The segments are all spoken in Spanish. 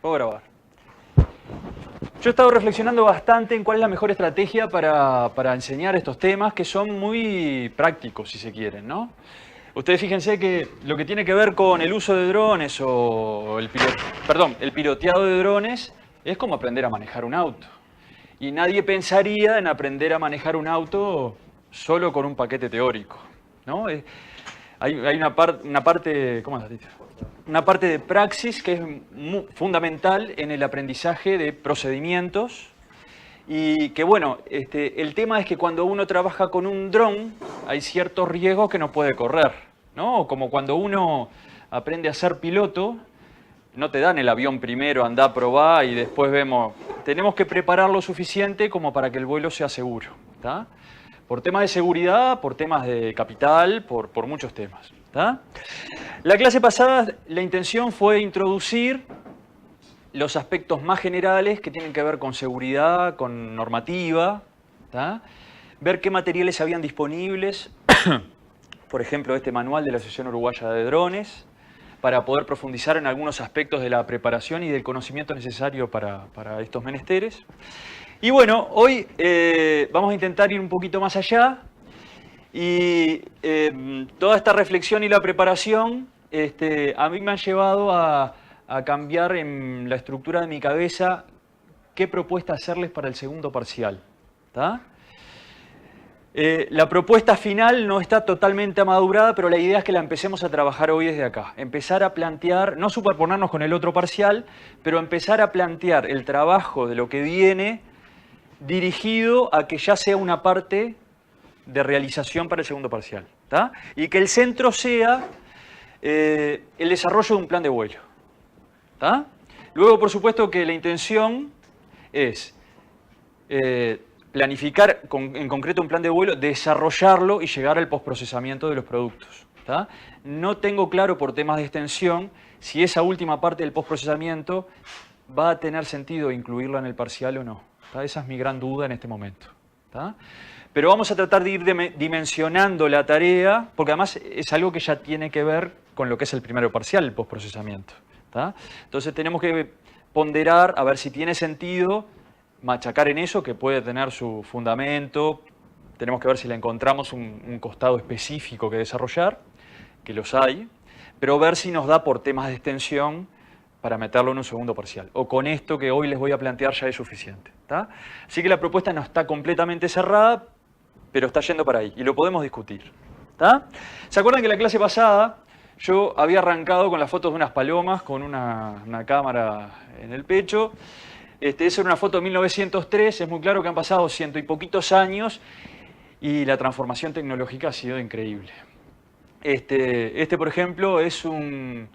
Puedo grabar. Yo he estado reflexionando bastante en cuál es la mejor estrategia para enseñar estos temas que son muy prácticos, si se quieren, ¿no? Ustedes fíjense que lo que tiene que ver con el uso de drones o el piloteado de drones es como aprender a manejar un auto. Y nadie pensaría en aprender a manejar un auto solo con un paquete teórico, ¿no? Hay una parte, ¿cómo has dicho? Una parte de praxis que es fundamental en el aprendizaje de procedimientos y que, bueno, el tema es que cuando uno trabaja con un dron hay ciertos riesgos que no puede correr, ¿no? Como cuando uno aprende a ser piloto, no te dan el avión primero, anda a probar y después vemos. Tenemos que preparar lo suficiente como para que el vuelo sea seguro, ¿tá? Por temas de seguridad, por temas de capital, por muchos temas, ¿tá? La clase pasada la intención fue introducir los aspectos más generales que tienen que ver con seguridad, con normativa, ¿tá? Ver qué materiales habían disponibles, por ejemplo este manual de la Asociación Uruguaya de Drones, para poder profundizar en algunos aspectos de la preparación y del conocimiento necesario para estos menesteres. Y bueno, hoy vamos a intentar ir un poquito más allá y toda esta reflexión y la preparación a mí me han llevado a cambiar en la estructura de mi cabeza qué propuesta hacerles para el segundo parcial, ¿tá? La propuesta final no está totalmente amadurada, pero la idea es que la empecemos a trabajar hoy desde acá. Empezar a plantear, no superponernos con el otro parcial, pero empezar a plantear el trabajo de lo que viene dirigido a que ya sea una parte de realización para el segundo parcial, ¿tá? Y que el centro sea el desarrollo de un plan de vuelo, ¿tá? Luego, por supuesto, que la intención es planificar en concreto un plan de vuelo, desarrollarlo y llegar al postprocesamiento de los productos, ¿tá? No tengo claro por temas de extensión si esa última parte del postprocesamiento va a tener sentido incluirla en el parcial o no, ¿tá? Esa es mi gran duda en este momento, ¿tá? Pero vamos a tratar de ir dimensionando la tarea, porque además es algo que ya tiene que ver con lo que es el primero parcial, el postprocesamiento, ¿tá? Entonces tenemos que ponderar, a ver si tiene sentido machacar en eso, que puede tener su fundamento. Tenemos que ver si le encontramos un costado específico que desarrollar, que los hay, pero ver si nos da por temas de extensión para meterlo en un segundo parcial. O con esto que hoy les voy a plantear ya es suficiente, ¿tá? Así que la propuesta no está completamente cerrada, pero está yendo para ahí y lo podemos discutir, ¿tá? ¿Se acuerdan que la clase pasada yo había arrancado con las fotos de unas palomas con una cámara en el pecho? Esa era una foto de 1903, es muy claro que han pasado 100 y poquitos años y la transformación tecnológica ha sido increíble. Por ejemplo, es un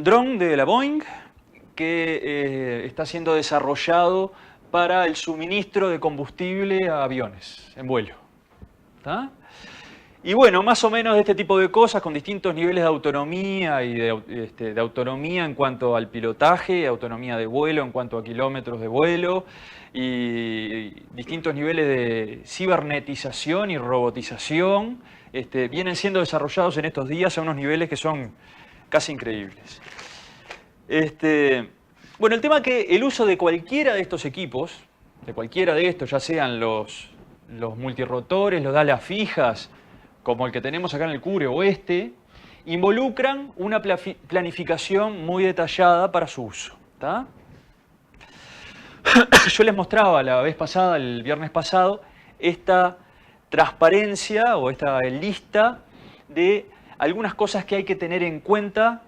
dron de la Boeing que está siendo desarrollado para el suministro de combustible a aviones en vuelo, ¿tá? Y bueno, más o menos de este tipo de cosas con distintos niveles de autonomía y de autonomía en cuanto al pilotaje, autonomía de vuelo en cuanto a kilómetros de vuelo y distintos niveles de cibernetización y robotización vienen siendo desarrollados en estos días a unos niveles que son casi increíbles. Bueno, el tema es que el uso de cualquiera de estos equipos, de cualquiera de estos, ya sean los multirotores, los alas fijas, como el que tenemos acá en el Cure o involucran una planificación muy detallada para su uso, ¿tá? Yo les mostraba la vez pasada, el viernes pasado, esta transparencia o esta lista de algunas cosas que hay que tener en cuenta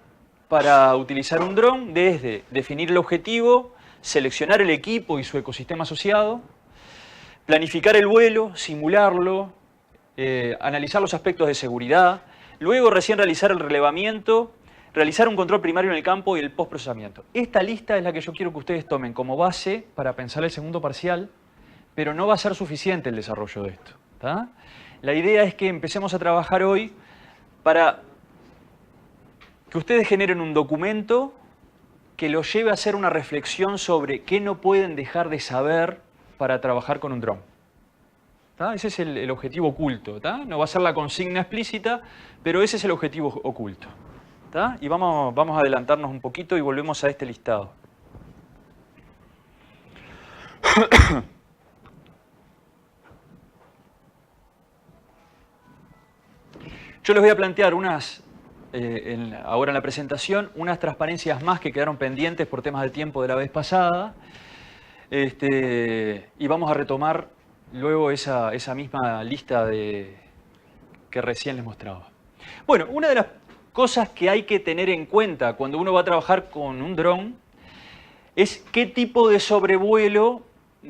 para utilizar un dron, desde definir el objetivo, seleccionar el equipo y su ecosistema asociado, planificar el vuelo, simularlo, analizar los aspectos de seguridad, luego recién realizar el relevamiento, realizar un control primario en el campo y el postprocesamiento. Esta lista es la que yo quiero que ustedes tomen como base para pensar el segundo parcial, pero no va a ser suficiente el desarrollo de esto, ¿tá? La idea es que empecemos a trabajar hoy para que ustedes generen un documento que los lleve a hacer una reflexión sobre qué no pueden dejar de saber para trabajar con un dron, ¿tá? Ese es el objetivo oculto, ¿tá? No va a ser la consigna explícita, pero ese es el objetivo oculto, ¿tá? Y vamos a adelantarnos un poquito y volvemos a este listado. Yo les voy a plantear ahora en la presentación, unas transparencias más que quedaron pendientes por temas de tiempo de la vez pasada. Y vamos a retomar luego esa misma lista que recién les mostraba. Bueno, una de las cosas que hay que tener en cuenta cuando uno va a trabajar con un dron es qué tipo de sobrevuelo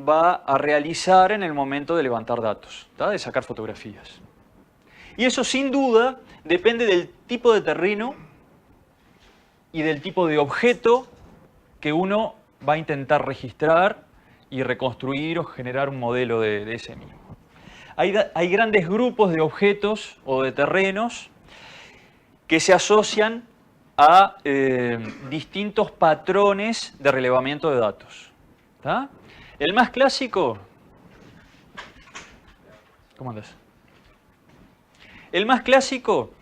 va a realizar en el momento de levantar datos, ¿tá? De sacar fotografías. Y eso sin duda depende del tipo de terreno y del tipo de objeto que uno va a intentar registrar y reconstruir o generar un modelo de ese mismo. Hay grandes grupos de objetos o de terrenos que se asocian a distintos patrones de relevamiento de datos. ¿Tá? El más clásico... ¿Cómo andas? El más clásico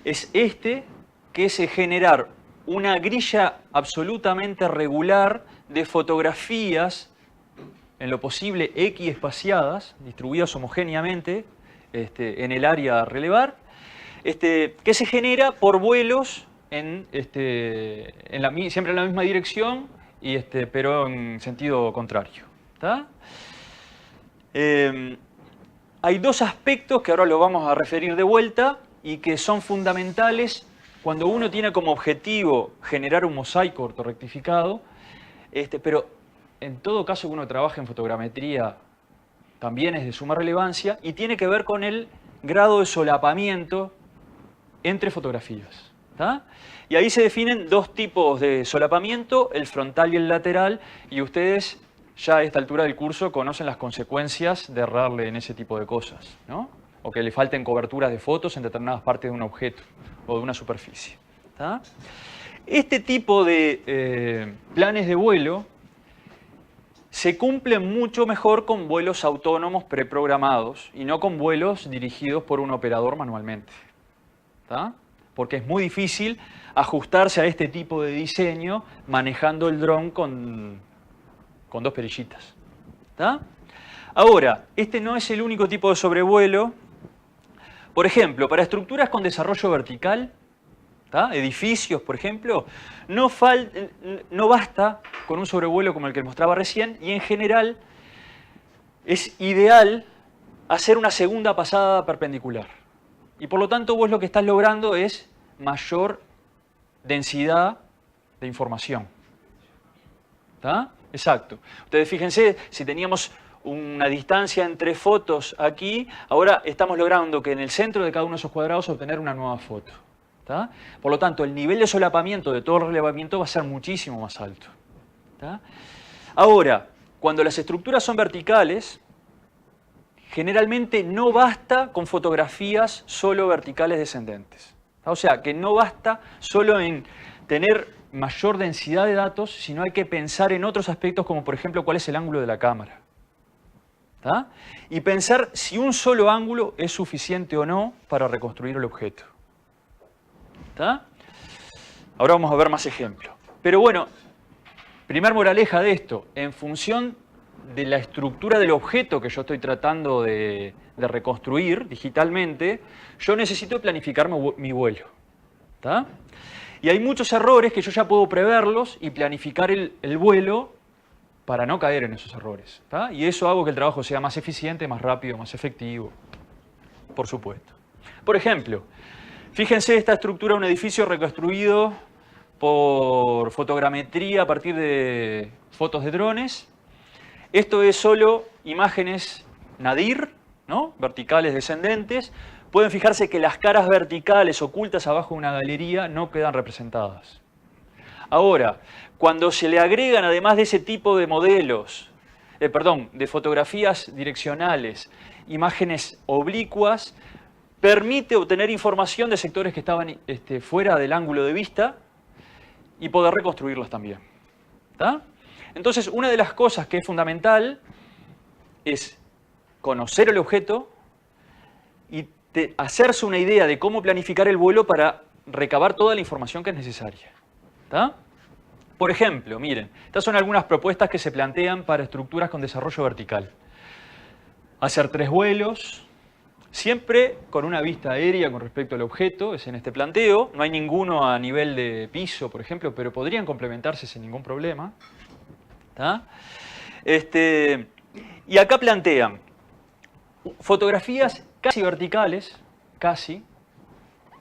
es este, que es generar una grilla absolutamente regular de fotografías, en lo posible equiespaciadas, distribuidas homogéneamente en el área a relevar, que se genera por vuelos siempre en la misma dirección, pero en sentido contrario. ¿Tá? Hay dos aspectos que ahora lo vamos a referir de vuelta y que son fundamentales cuando uno tiene como objetivo generar un mosaico ortorrectificado, pero en todo caso que uno trabaje en fotogrametría también es de suma relevancia y tiene que ver con el grado de solapamiento entre fotografías. ¿Tá? Y ahí se definen dos tipos de solapamiento, el frontal y el lateral, y ustedes ya a esta altura del curso conocen las consecuencias de errarle en ese tipo de cosas, ¿no? O que le falten coberturas de fotos en determinadas partes de un objeto o de una superficie. ¿Tá? Este tipo de planes de vuelo se cumplen mucho mejor con vuelos autónomos preprogramados y no con vuelos dirigidos por un operador manualmente. ¿Tá? Porque es muy difícil ajustarse a este tipo de diseño manejando el dron con dos perillitas. ¿Tá? Ahora, este no es el único tipo de sobrevuelo. Por ejemplo, para estructuras con desarrollo vertical, ¿tá? Edificios, por ejemplo, no basta con un sobrevuelo como el que mostraba recién y en general es ideal hacer una segunda pasada perpendicular. Y por lo tanto vos lo que estás logrando es mayor densidad de información. ¿Tá? Exacto. Ustedes fíjense, si teníamos una distancia entre fotos aquí, ahora estamos logrando que en el centro de cada uno de esos cuadrados obtener una nueva foto. ¿Tá? Por lo tanto, el nivel de solapamiento de todo el relevamiento va a ser muchísimo más alto. ¿Tá? Ahora, cuando las estructuras son verticales, generalmente no basta con fotografías solo verticales descendentes. ¿Tá? O sea, que no basta solo en tener mayor densidad de datos, sino hay que pensar en otros aspectos como por ejemplo cuál es el ángulo de la cámara. ¿Tá? Y pensar si un solo ángulo es suficiente o no para reconstruir el objeto. ¿Tá? Ahora vamos a ver más ejemplos. Pero bueno, primer moraleja de esto, en función de la estructura del objeto que yo estoy tratando de reconstruir digitalmente, yo necesito planificar mi vuelo. ¿Tá? Y hay muchos errores que yo ya puedo preverlos y planificar el vuelo para no caer en esos errores. ¿Tá? Y eso hago que el trabajo sea más eficiente, más rápido, más efectivo, por supuesto. Por ejemplo, fíjense esta estructura de un edificio reconstruido por fotogrametría a partir de fotos de drones. Esto es solo imágenes nadir, ¿no? Verticales descendentes. Pueden fijarse que las caras verticales ocultas abajo de una galería no quedan representadas. Ahora, cuando se le agregan, además de ese tipo de modelos, de fotografías direccionales, imágenes oblicuas, permite obtener información de sectores que estaban fuera del ángulo de vista y poder reconstruirlos también. ¿Tá? Entonces, una de las cosas que es fundamental es conocer el objeto y hacerse una idea de cómo planificar el vuelo para recabar toda la información que es necesaria. ¿Tá? Por ejemplo, miren, estas son algunas propuestas que se plantean para estructuras con desarrollo vertical. Hacer 3 vuelos, siempre con una vista aérea con respecto al objeto, es en este planteo. No hay ninguno a nivel de piso, por ejemplo, pero podrían complementarse sin ningún problema. ¿Tá? Y acá plantean fotografías casi verticales, casi,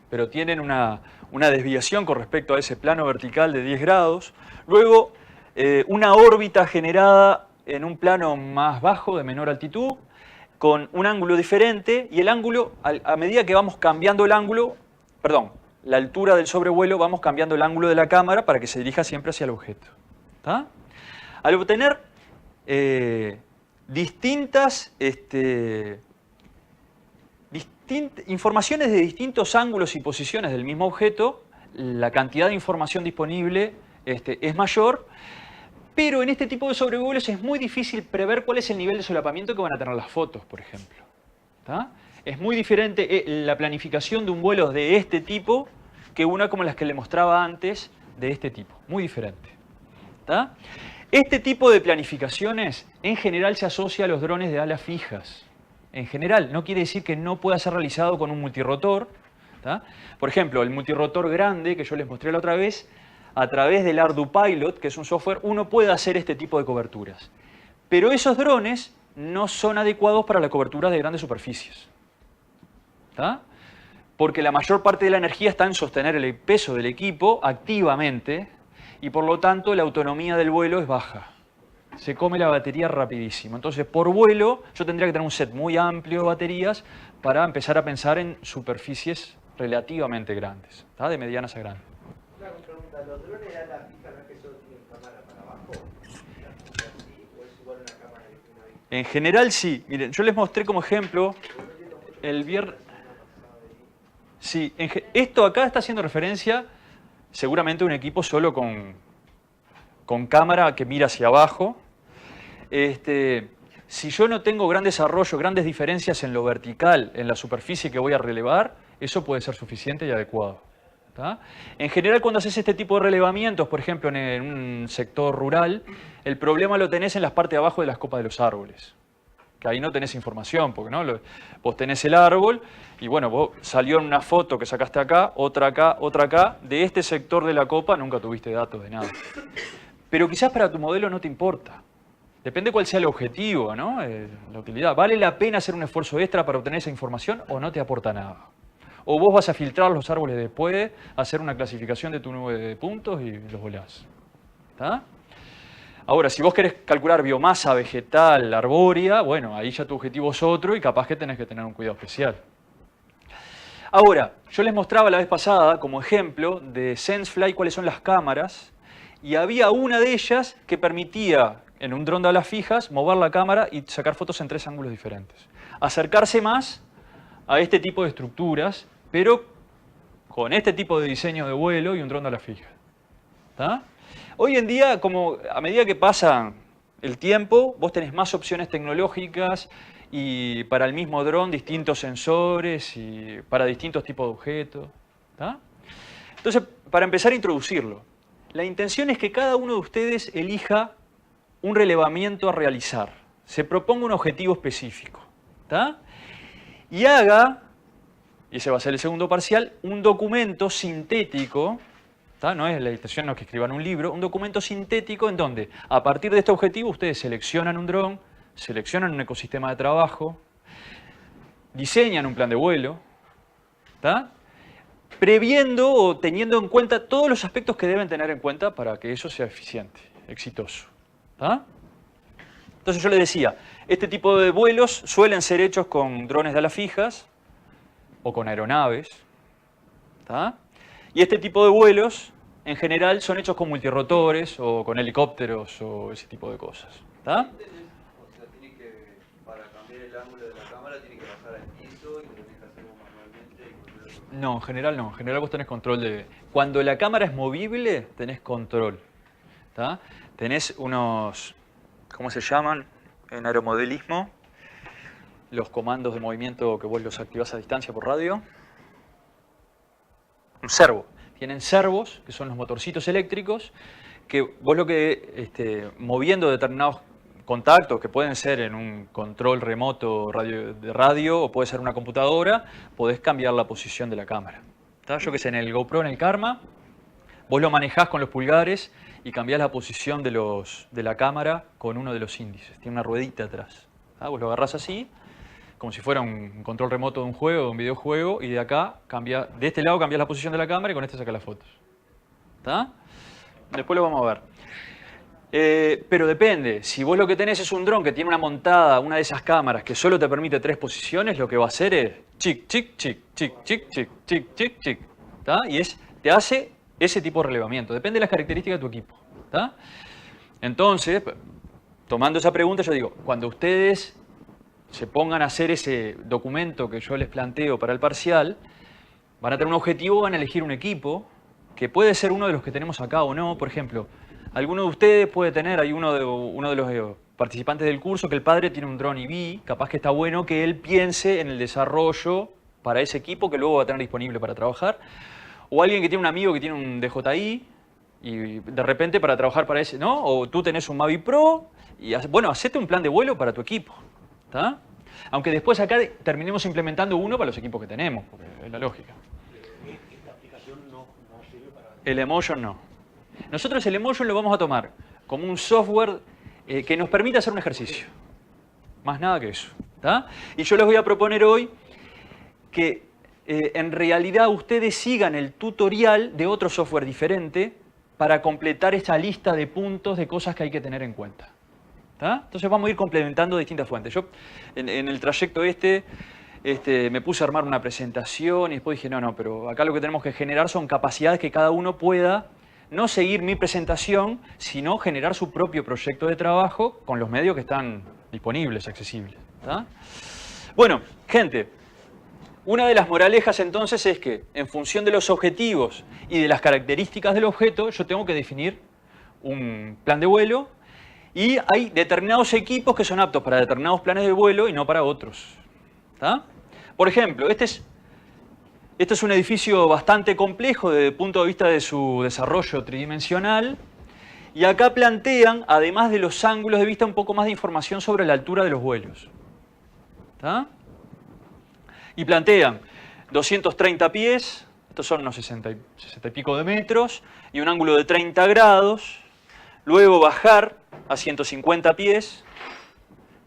pero tienen una desviación con respecto a ese plano vertical de 10 grados. Luego, una órbita generada en un plano más bajo, de menor altitud, con un ángulo diferente, y el ángulo, a medida que vamos cambiando el ángulo, perdón, la altura del sobrevuelo, vamos cambiando el ángulo de la cámara para que se dirija siempre hacia el objeto. ¿Tá? Al obtener informaciones de distintos ángulos y posiciones del mismo objeto, la cantidad de información disponible es mayor, pero en este tipo de sobrevuelos es muy difícil prever cuál es el nivel de solapamiento que van a tener las fotos, por ejemplo. ¿Tá? Es muy diferente la planificación de un vuelo de este tipo que una como las que le mostraba antes de este tipo. Muy diferente. ¿Tá? Este tipo de planificaciones en general se asocia a los drones de alas fijas. En general, no quiere decir que no pueda ser realizado con un multirotor. ¿Tá? Por ejemplo, el multirotor grande que yo les mostré la otra vez, a través del ArduPilot, que es un software, uno puede hacer este tipo de coberturas. Pero esos drones no son adecuados para la cobertura de grandes superficies. ¿Tá? Porque la mayor parte de la energía está en sostener el peso del equipo activamente y por lo tanto la autonomía del vuelo es baja. Se come la batería rapidísimo. Entonces, por vuelo, yo tendría que tener un set muy amplio de baterías para empezar a pensar en superficies relativamente grandes, ¿tá? De medianas a grandes. Una pregunta, ¿los drones de ala fija no es que solo tienen cámara para abajo? ¿O es igual una cámara que tiene ahí? En general sí. Miren, yo les mostré como ejemplo el viernes. Sí, esto acá está haciendo referencia seguramente a un equipo solo con cámara que mira hacia abajo. Si yo no tengo gran desarrollo, grandes diferencias en lo vertical, en la superficie que voy a relevar, eso puede ser suficiente y adecuado. ¿Tá? En general, cuando haces este tipo de relevamientos, por ejemplo en un sector rural, el problema lo tenés en las partes de abajo de las copas de los árboles. Que ahí no tenés información, porque ¿no? Vos tenés el árbol y bueno, vos salió en una foto que sacaste acá, otra acá, de este sector de la copa nunca tuviste datos de nada. Pero quizás para tu modelo no te importa. Depende cuál sea el objetivo, ¿no? La utilidad. ¿Vale la pena hacer un esfuerzo extra para obtener esa información o no te aporta nada? O vos vas a filtrar los árboles después, hacer una clasificación de tu nube de puntos y los volás. ¿Tá? Ahora, si vos querés calcular biomasa vegetal, arbórea, bueno, ahí ya tu objetivo es otro y capaz que tenés que tener un cuidado especial. Ahora, yo les mostraba la vez pasada como ejemplo de SenseFly cuáles son las cámaras y había una de ellas que permitía en un dron de alas fijas mover la cámara y sacar fotos en 3 ángulos diferentes. Acercarse más a este tipo de estructuras, pero con este tipo de diseño de vuelo y un dron de alas fijas. ¿Tá? Hoy en día, como a medida que pasa el tiempo, vos tenés más opciones tecnológicas y para el mismo dron distintos sensores y para distintos tipos de objetos. ¿Tá? Entonces, para empezar a introducirlo, la intención es que cada uno de ustedes elija un relevamiento a realizar. Se proponga un objetivo específico. ¿Tá? Y haga, y ese va a ser el segundo parcial, un documento sintético. ¿Tá? No es la intención no es que escriban un libro, un documento sintético en donde a partir de este objetivo ustedes seleccionan un dron, seleccionan un ecosistema de trabajo, diseñan un plan de vuelo, ¿tá? Previendo o teniendo en cuenta todos los aspectos que deben tener en cuenta para que eso sea eficiente, exitoso. ¿Tá? Entonces yo les decía, este tipo de vuelos suelen ser hechos con drones de alas fijas o con aeronaves. ¿Tá? Y este tipo de vuelos, en general, son hechos con multirotores o con helicópteros o ese tipo de cosas. ¿Tá? O sea, para cambiar el ángulo de la cámara, tiene que bajar al piso y lo tenés que hacer vos manualmente. No, en general no. En general vos tenés control de... Cuando la cámara es movible, tenés control. ¿Tá? Tenés unos... ¿Cómo se llaman en aeromodelismo? Los comandos de movimiento que vos los activás a distancia por radio. un servo. Tienen servos, que son los motorcitos eléctricos, que vos lo que, moviendo determinados contactos, que pueden ser en un control remoto de radio o puede ser una computadora, podés cambiar la posición de la cámara. ¿Tá? Yo que sé, en el GoPro, en el Karma, vos lo manejás con los pulgares y cambiás la posición de la cámara con uno de los índices. Tiene una ruedita atrás. ¿Tá? Vos lo agarrás así, como si fuera un control remoto de un juego, de un videojuego, y de acá, de este lado cambiás la posición de la cámara y con este sacás las fotos. ¿Tá? Después lo vamos a ver. Pero depende, si vos lo que tenés es un dron que tiene una de esas cámaras que solo te permite 3 posiciones, lo que va a hacer es chic, chic, chic, chic, chic, chic, chic, chic, chic. ¿Tá? Y te hace ese tipo de relevamiento. Depende de las características de tu equipo. ¿Tá? Entonces, tomando esa pregunta, yo digo, cuando ustedes se pongan a hacer ese documento que yo les planteo para el parcial, van a tener un objetivo, van a elegir un equipo, que puede ser uno de los que tenemos acá o no. Por ejemplo, alguno de ustedes puede tener, hay uno de los participantes del curso que el padre tiene un dron EV, capaz que está bueno que él piense en el desarrollo para ese equipo que luego va a tener disponible para trabajar. O alguien que tiene un amigo que tiene un DJI y de repente para trabajar para ese, ¿no? O tú tenés un Mavic Pro y, bueno, hacete un plan de vuelo para tu equipo. ¿Tá? Aunque después acá terminemos implementando uno para los equipos que tenemos, porque es la lógica. Esta aplicación no sirve para... El Emotion no. Nosotros el Emotion lo vamos a tomar como un software que nos permita hacer un ejercicio. Más nada que eso. ¿Tá? Y yo les voy a proponer hoy que en realidad ustedes sigan el tutorial de otro software diferente para completar esta lista de puntos de cosas que hay que tener en cuenta. ¿Tá? Entonces vamos a ir complementando distintas fuentes. Yo en el trayecto me puse a armar una presentación y después dije, no, pero acá lo que tenemos que generar son capacidades que cada uno pueda no seguir mi presentación, sino generar su propio proyecto de trabajo con los medios que están disponibles, accesibles. ¿Tá? Bueno, gente, una de las moralejas entonces es que en función de los objetivos y de las características del objeto, yo tengo que definir un plan de vuelo. Y hay determinados equipos que son aptos para determinados planes de vuelo y no para otros. ¿Tá? Por ejemplo, este es un edificio bastante complejo desde el punto de vista de su desarrollo tridimensional. Y acá plantean, además de los ángulos de vista, un poco más de información sobre la altura de los vuelos. ¿Tá? Y plantean 230 pies, estos son unos 60 y pico de metros, y un ángulo de 30 grados. Luego bajar a 150 pies,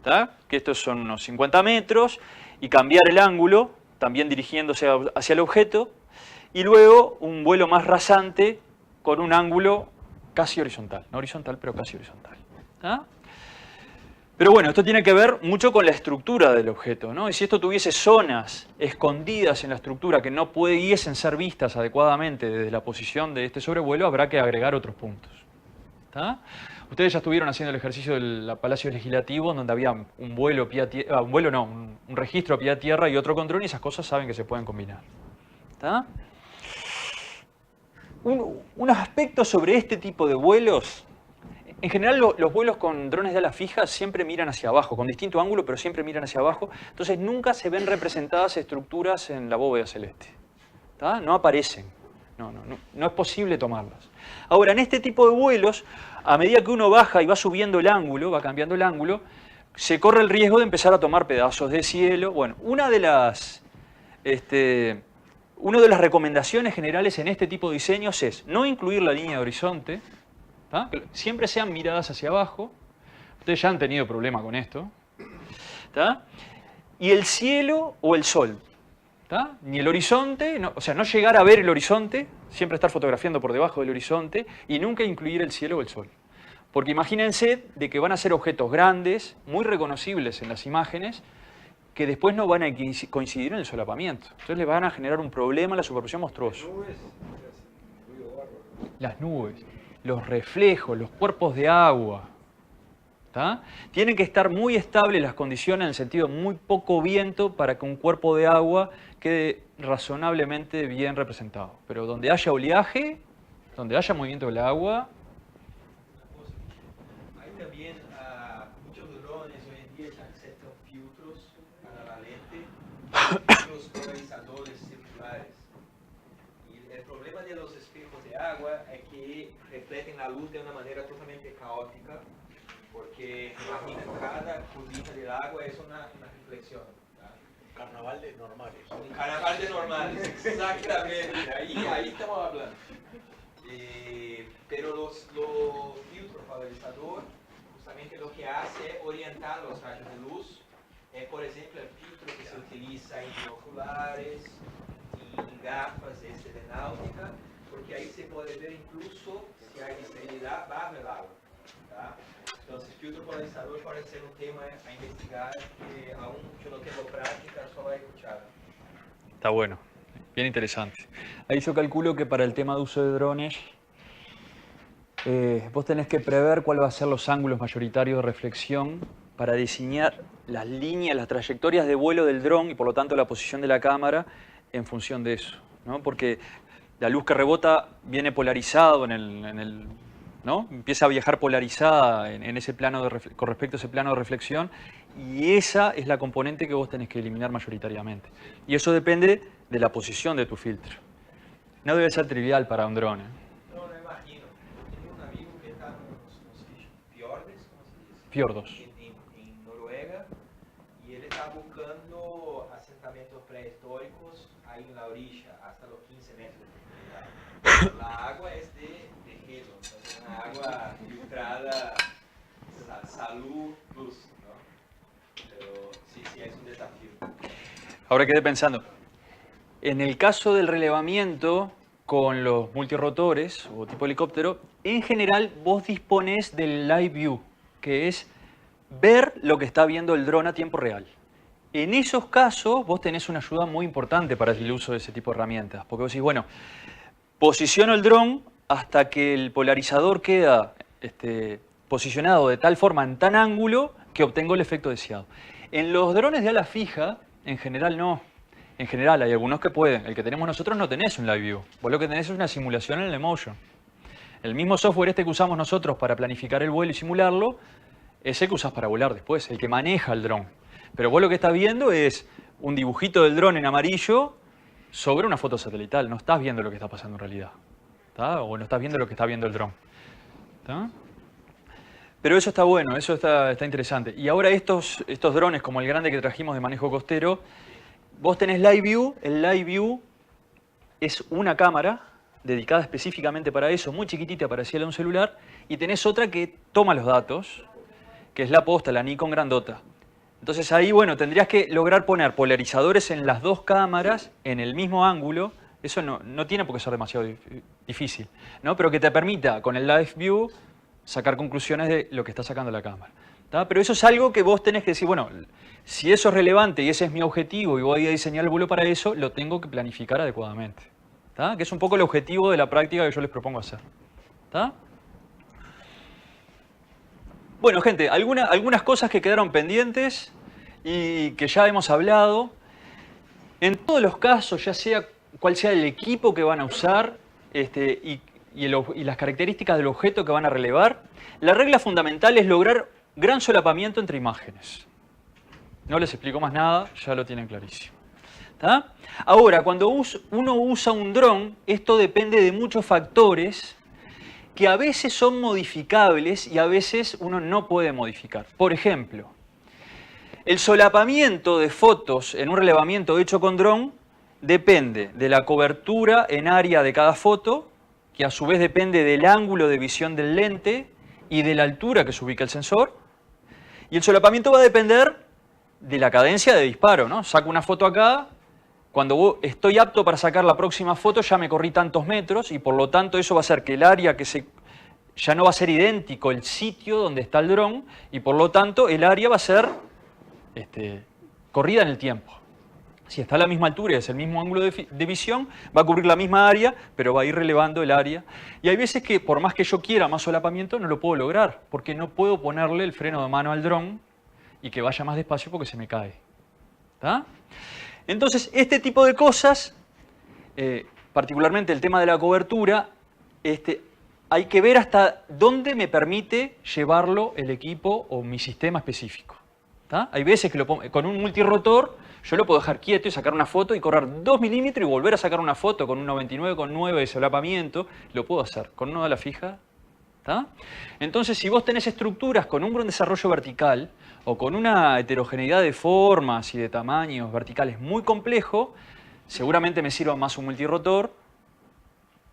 ¿tá? Que estos son unos 50 metros, y cambiar el ángulo, también dirigiéndose hacia el objeto, y luego un vuelo más rasante con un ángulo casi horizontal, no horizontal, pero casi horizontal. ¿Tá? Pero bueno, esto tiene que ver mucho con la estructura del objeto, ¿no? Y si esto tuviese zonas escondidas en la estructura que no pudiesen ser vistas adecuadamente desde la posición de este sobrevuelo, habrá que agregar otros puntos. ¿Tá? Ustedes ya estuvieron haciendo el ejercicio del Palacio Legislativo, donde había un vuelo un registro a pie a tierra y otro control, y esas cosas saben que se pueden combinar. ¿Tá? Un aspecto sobre este tipo de vuelos, en general los vuelos con drones de ala fija siempre miran hacia abajo, con distinto ángulo, pero siempre miran hacia abajo, entonces nunca se ven representadas estructuras en la bóveda celeste. ¿Tá? No aparecen, no es posible tomarlas. Ahora, en este tipo de vuelos, a medida que uno baja y va subiendo el ángulo, va cambiando el ángulo, se corre el riesgo de empezar a tomar pedazos de cielo. Bueno, una de las recomendaciones generales en este tipo de diseños es no incluir la línea de horizonte, ¿tá? Que siempre sean miradas hacia abajo. Ustedes ya han tenido problema con esto. ¿Tá? Y el cielo o el sol. ¿Tá? Ni el horizonte, no llegar a ver el horizonte, siempre estar fotografiando por debajo del horizonte y nunca incluir el cielo o el sol. Porque imagínense de que van a ser objetos grandes, muy reconocibles en las imágenes, que después no van a coincidir en el solapamiento. Entonces les van a generar un problema en la superposición monstruoso. Las nubes, los reflejos, los cuerpos de agua. ¿Tá? Tienen que estar muy estables las condiciones en el sentido de muy poco viento para que un cuerpo de agua quede razonablemente bien representado. Pero donde haya oleaje, donde haya movimiento del agua... Hay también muchos drones hoy en día que aceptan filtros para la lente, los polarizadores circulares. Y el de los espejos de agua es que reflejen la luz de una manera totalmente caótica, porque imagina, cada curvita del agua es una reflexión. Carnaval de normales. Un carnaval de normales, exactamente, ahí estamos hablando. Pero los filtros polarizador, justamente lo que hace es orientar los rayos de luz. Por ejemplo, el filtro que se utiliza en binoculares, en gafas de náutica, porque ahí se puede ver incluso si hay esterilidad bajo el agua. ¿Tá? Entonces, filtro polarizador parece ser un tema a investigar que aún yo no tengo práctica, solo he escuchado. Está bueno, bien interesante. Ahí yo calculo que para el tema de uso de drones, vos tenés que prever cuáles van a ser los ángulos mayoritarios de reflexión para diseñar las líneas, las trayectorias de vuelo del dron y por lo tanto la posición de la cámara en función de eso, ¿no? Porque la luz que rebota viene polarizado ¿no? Empieza a viajar polarizada en ese plano con respecto a ese plano de reflexión y esa es la componente que vos tenés que eliminar mayoritariamente. Y eso depende de la posición de tu filtro. No debe ser trivial para un dron, ¿eh? No, no imagino. Tengo un amigo que está en los fiordes, ¿cómo se dice? Fiordos. En Noruega, y él está buscando asentamientos prehistóricos ahí en la orilla, hasta los 15 metros de profundidad. La agua es de hielo, entonces una agua filtrada, salud, luz, ¿no? Pero sí, es un desafío. Ahora quedé pensando, en el caso del relevamiento con los multirotores o tipo helicóptero, en general vos disponés del live view, que es ver lo que está viendo el dron a tiempo real. En esos casos vos tenés una ayuda muy importante para el uso de ese tipo de herramientas, porque vos decís, bueno, posiciono el dron hasta que el polarizador queda posicionado de tal forma, en tan ángulo, que obtengo el efecto deseado. En los drones de ala fija, en general no. En general hay algunos que pueden. El que tenemos nosotros no tenés un live view. Vos lo que tenés es una simulación en el Emotion. El mismo software que usamos nosotros para planificar el vuelo y simularlo, es el que usás para volar después, el que maneja el dron. Pero vos lo que estás viendo es un dibujito del dron en amarillo sobre una foto satelital. No estás viendo lo que está pasando en realidad. ¿Tá? O no estás viendo lo que está viendo el dron. ¿Tá? Pero eso está bueno, eso está interesante. Y ahora estos drones, como el grande que trajimos de manejo costero, vos tenés Live View. El Live View es una cámara dedicada específicamente para eso, muy chiquitita, parecida a un celular, y tenés otra que toma los datos, que es la posta, la Nikon grandota. Entonces ahí, bueno, tendrías que lograr poner polarizadores en las dos cámaras en el mismo ángulo. Eso no tiene por qué ser demasiado difícil, ¿no? Pero que te permita, con el Live View, sacar conclusiones de lo que está sacando la cámara. ¿Tá? Pero eso es algo que vos tenés que decir, bueno, si eso es relevante y ese es mi objetivo y voy a diseñar el vuelo para eso, lo tengo que planificar adecuadamente. ¿Tá? Que es un poco el objetivo de la práctica que yo les propongo hacer. ¿Tá? Bueno, gente, algunas cosas que quedaron pendientes y que ya hemos hablado. En todos los casos, ya sea cuál sea el equipo que van a usar y las características del objeto que van a relevar, la regla fundamental es lograr gran solapamiento entre imágenes. No les explico más nada, ya lo tienen clarísimo. ¿Tá? Ahora, cuando uno usa un dron, esto depende de muchos factores que a veces son modificables y a veces uno no puede modificar. Por ejemplo, el solapamiento de fotos en un relevamiento hecho con dron depende de la cobertura en área de cada foto, que a su vez depende del ángulo de visión del lente y de la altura que se ubica el sensor. Y el solapamiento va a depender de la cadencia de disparo, ¿no? Saco una foto acá, cuando estoy apto para sacar la próxima foto ya me corrí tantos metros y por lo tanto eso va a hacer que el área ya no va a ser idéntico el sitio donde está el dron y por lo tanto el área va a ser corrida en el tiempo. Si está a la misma altura y es el mismo ángulo de visión, va a cubrir la misma área, pero va a ir relevando el área. Y hay veces que por más que yo quiera más solapamiento, no lo puedo lograr, porque no puedo ponerle el freno de mano al dron y que vaya más despacio porque se me cae. ¿Tá? Entonces, este tipo de cosas, particularmente el tema de la cobertura, hay que ver hasta dónde me permite llevarlo el equipo o mi sistema específico. ¿tá? Hay veces que con un multirotor yo lo puedo dejar quieto y sacar una foto y correr 2 milímetros y volver a sacar una foto con un 99,9 de solapamiento. Lo puedo hacer con una ala fija. ¿Tá? Entonces, si vos tenés estructuras con un gran desarrollo vertical o con una heterogeneidad de formas y de tamaños verticales muy complejo, seguramente me sirva más un multirotor.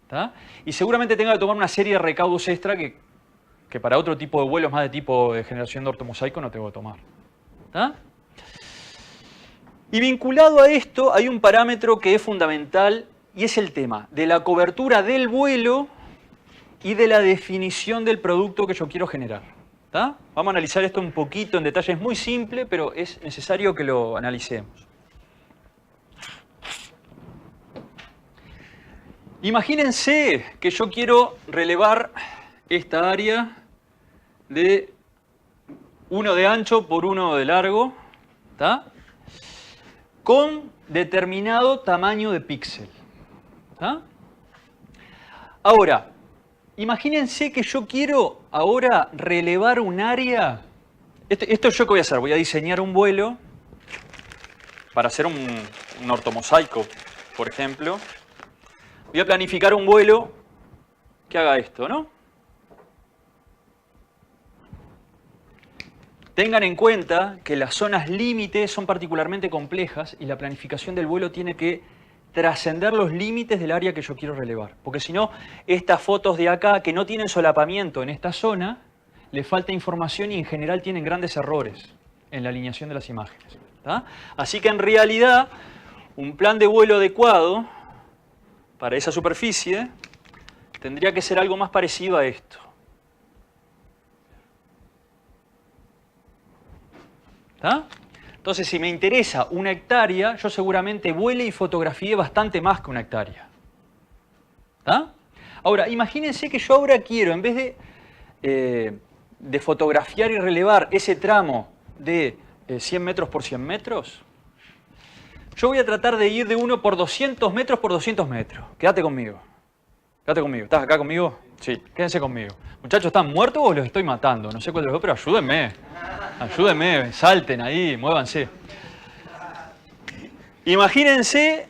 ¿Tá? Y seguramente tenga que tomar una serie de recaudos extra que para otro tipo de vuelos más de tipo de generación de ortomosaico no tengo que tomar. ¿Tá? Y vinculado a esto hay un parámetro que es fundamental y es el tema de la cobertura del vuelo y de la definición del producto que yo quiero generar. ¿Tá? Vamos a analizar esto un poquito en detalle. Es muy simple, pero es necesario que lo analicemos. Imagínense que yo quiero relevar esta área de 1 de ancho por 1 de largo, ¿tá? Con determinado tamaño de píxel. ¿Tá? Ahora, imagínense que yo quiero ahora relevar un área. Esto yo qué voy a hacer, voy a diseñar un vuelo para hacer un ortomosaico, por ejemplo. Voy a planificar un vuelo que haga esto, ¿no? Tengan en cuenta que las zonas límites son particularmente complejas y la planificación del vuelo tiene que trascender los límites del área que yo quiero relevar. Porque si no, estas fotos de acá que no tienen solapamiento en esta zona, le falta información y en general tienen grandes errores en la alineación de las imágenes. ¿Tá? Así que en realidad, un plan de vuelo adecuado para esa superficie tendría que ser algo más parecido a esto. ¿Tá? Entonces, si me interesa 1 hectárea, yo seguramente vuele y fotografíe bastante más que 1 hectárea. ¿Tá? Ahora, imagínense que yo ahora quiero, en vez de fotografiar y relevar ese tramo de 100 metros por 100 metros, yo voy a tratar de ir de 1 por 200 metros por 200 metros. Quédate conmigo. Quédate conmigo. ¿Estás acá conmigo? Sí, quédense conmigo. Muchachos, ¿están muertos o los estoy matando? No sé cuál de los dos, pero ayúdenme. Ayúdenme, salten ahí, muévanse. Imagínense.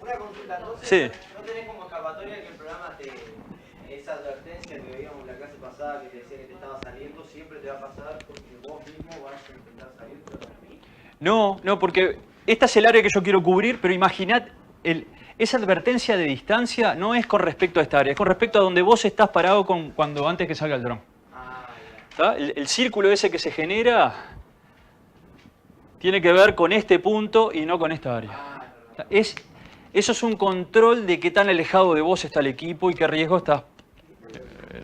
Una consulta, entonces, Sí. ¿no tenés como escapatoria que el programa esa advertencia que veíamos en la clase pasada que te decía que te estaba saliendo, siempre te va a pasar porque vos mismo vas a intentar salir? No, porque esta es el área que yo quiero cubrir, pero imaginad, esa advertencia de distancia no es con respecto a esta área, es con respecto a donde vos estás parado antes que salga el dron. ¿Tá? El círculo ese que se genera tiene que ver con este punto y no con esta área. Eso es un control de qué tan alejado de vos está el equipo y qué riesgo estás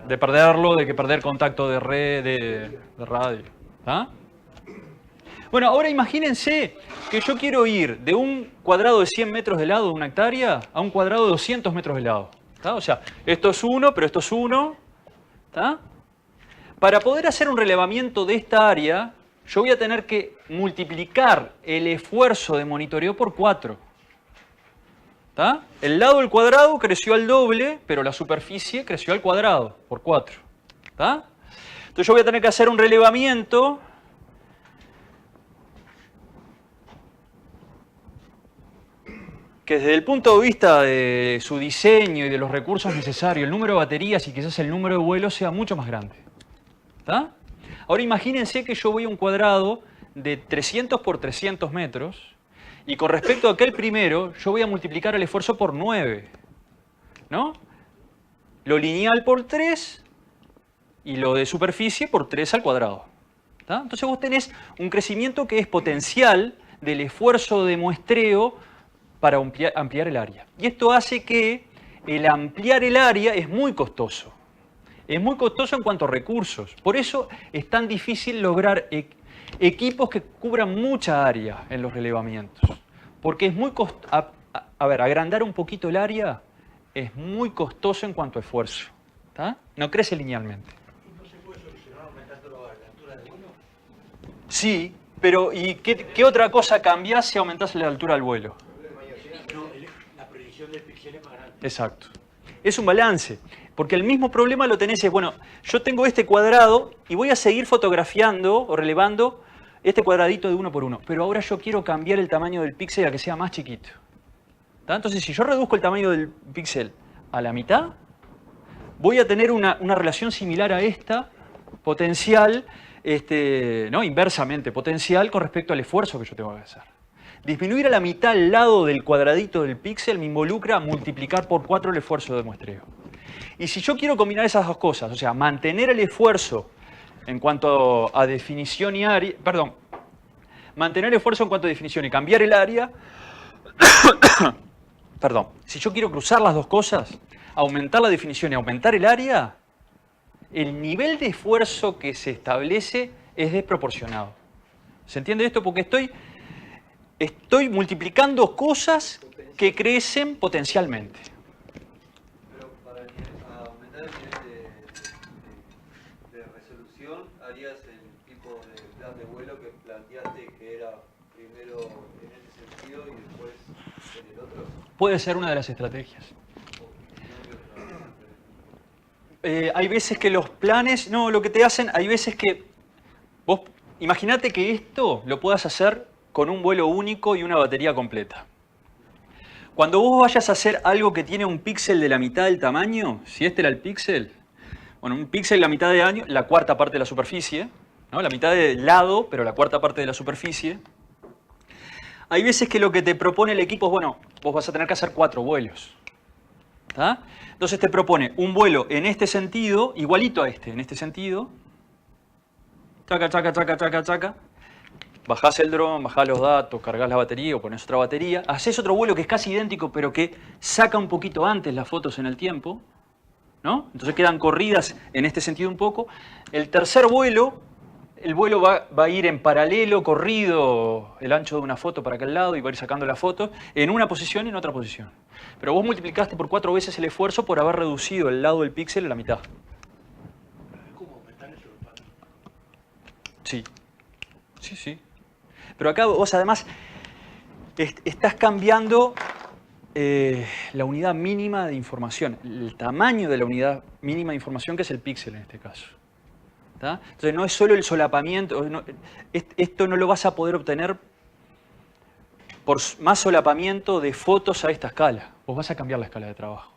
de perderlo, de que perder contacto de red, de radio. ¿Tá? Bueno, ahora imagínense que yo quiero ir de un cuadrado de 100 metros de lado de 1 hectárea a un cuadrado de 200 metros de lado. ¿Tá? O sea, esto es 1, pero esto es 1. ¿Tá? Para poder hacer un relevamiento de esta área, yo voy a tener que multiplicar el esfuerzo de monitoreo por 4. ¿Tá? El lado del cuadrado creció al doble, pero la superficie creció al cuadrado, por 4. ¿Tá? Entonces yo voy a tener que hacer un relevamiento que desde el punto de vista de su diseño y de los recursos necesarios, el número de baterías y quizás el número de vuelos sea mucho más grande. ¿Tá? Ahora imagínense que yo voy a un cuadrado de 300 por 300 metros y con respecto a aquel primero, yo voy a multiplicar el esfuerzo por 9. ¿No? Lo lineal por 3 y lo de superficie por 3 al cuadrado. ¿Tá? Entonces vos tenés un crecimiento que es potencial del esfuerzo de muestreo para ampliar el área. Y esto hace que el ampliar el área es muy costoso. Es muy costoso en cuanto a recursos. Por eso es tan difícil lograr equipos que cubran mucha área en los relevamientos. Porque es muy costoso. Agrandar un poquito el área es muy costoso en cuanto a esfuerzo. ¿Tá? No crece linealmente. ¿No se puede solucionar aumentando la altura del vuelo? Sí, pero ¿y qué otra cosa cambiás si aumentás la altura del vuelo? No, la predicción del píxel es más grande. Exacto. Es un balance. Porque el mismo problema lo tenés es, bueno, yo tengo este cuadrado y voy a seguir fotografiando o relevando este cuadradito de 1 por 1. Pero ahora yo quiero cambiar el tamaño del píxel a que sea más chiquito. ¿Tá? Entonces, si yo reduzco el tamaño del píxel a la mitad, voy a tener una relación similar a esta, potencial, ¿no? Inversamente potencial con respecto al esfuerzo que yo tengo que hacer. Disminuir a la mitad el lado del cuadradito del píxel me involucra multiplicar por 4 el esfuerzo de muestreo. Y si yo quiero combinar esas dos cosas, o sea, mantener el esfuerzo en cuanto a definición y área, perdón, mantener el esfuerzo en cuanto a definición y cambiar el área, perdón, si yo quiero cruzar las dos cosas, aumentar la definición y aumentar el área, el nivel de esfuerzo que se establece es desproporcionado. ¿Se entiende esto? Porque estoy multiplicando cosas que crecen potencialmente. Pero para aumentar el nivel de resolución, harías el tipo de plan de vuelo que planteaste, que era primero en ese sentido y después en el otro. Puede ser una de las estrategias. Hay veces que los planes, no, lo que te hacen, hay veces que vos, imaginate que esto lo puedas hacer con un vuelo único y una batería completa. Cuando vos vayas a hacer algo que tiene un píxel de la mitad del tamaño, si este era el píxel, bueno, un píxel la mitad de año, la cuarta parte de la superficie, ¿no? La mitad del lado, pero la cuarta parte de la superficie. Hay veces que lo que te propone el equipo es, bueno, vos vas a tener que hacer 4 vuelos. ¿Tá? Entonces te propone un vuelo en este sentido, igualito a este, en este sentido. Chaca, chaca, chaca, chaca, chaca. Bajás el dron, bajás los datos, cargas la batería o pones otra batería. Haces otro vuelo que es casi idéntico, pero que saca un poquito antes las fotos en el tiempo, ¿no? Entonces quedan corridas en este sentido un poco. El tercer vuelo, el vuelo va a ir en paralelo, corrido el ancho de una foto para aquel lado y va a ir sacando la foto en una posición y en otra posición. Pero vos multiplicaste por 4 veces el esfuerzo por haber reducido el lado del píxel a la mitad. ¿Cómo aumentar eso? Sí, sí, sí. Pero acá vos además estás cambiando la unidad mínima de información, el tamaño de la unidad mínima de información que es el píxel en este caso. ¿Tá? Entonces no es solo el solapamiento, esto no lo vas a poder obtener por más solapamiento de fotos a esta escala. Vos vas a cambiar la escala de trabajo.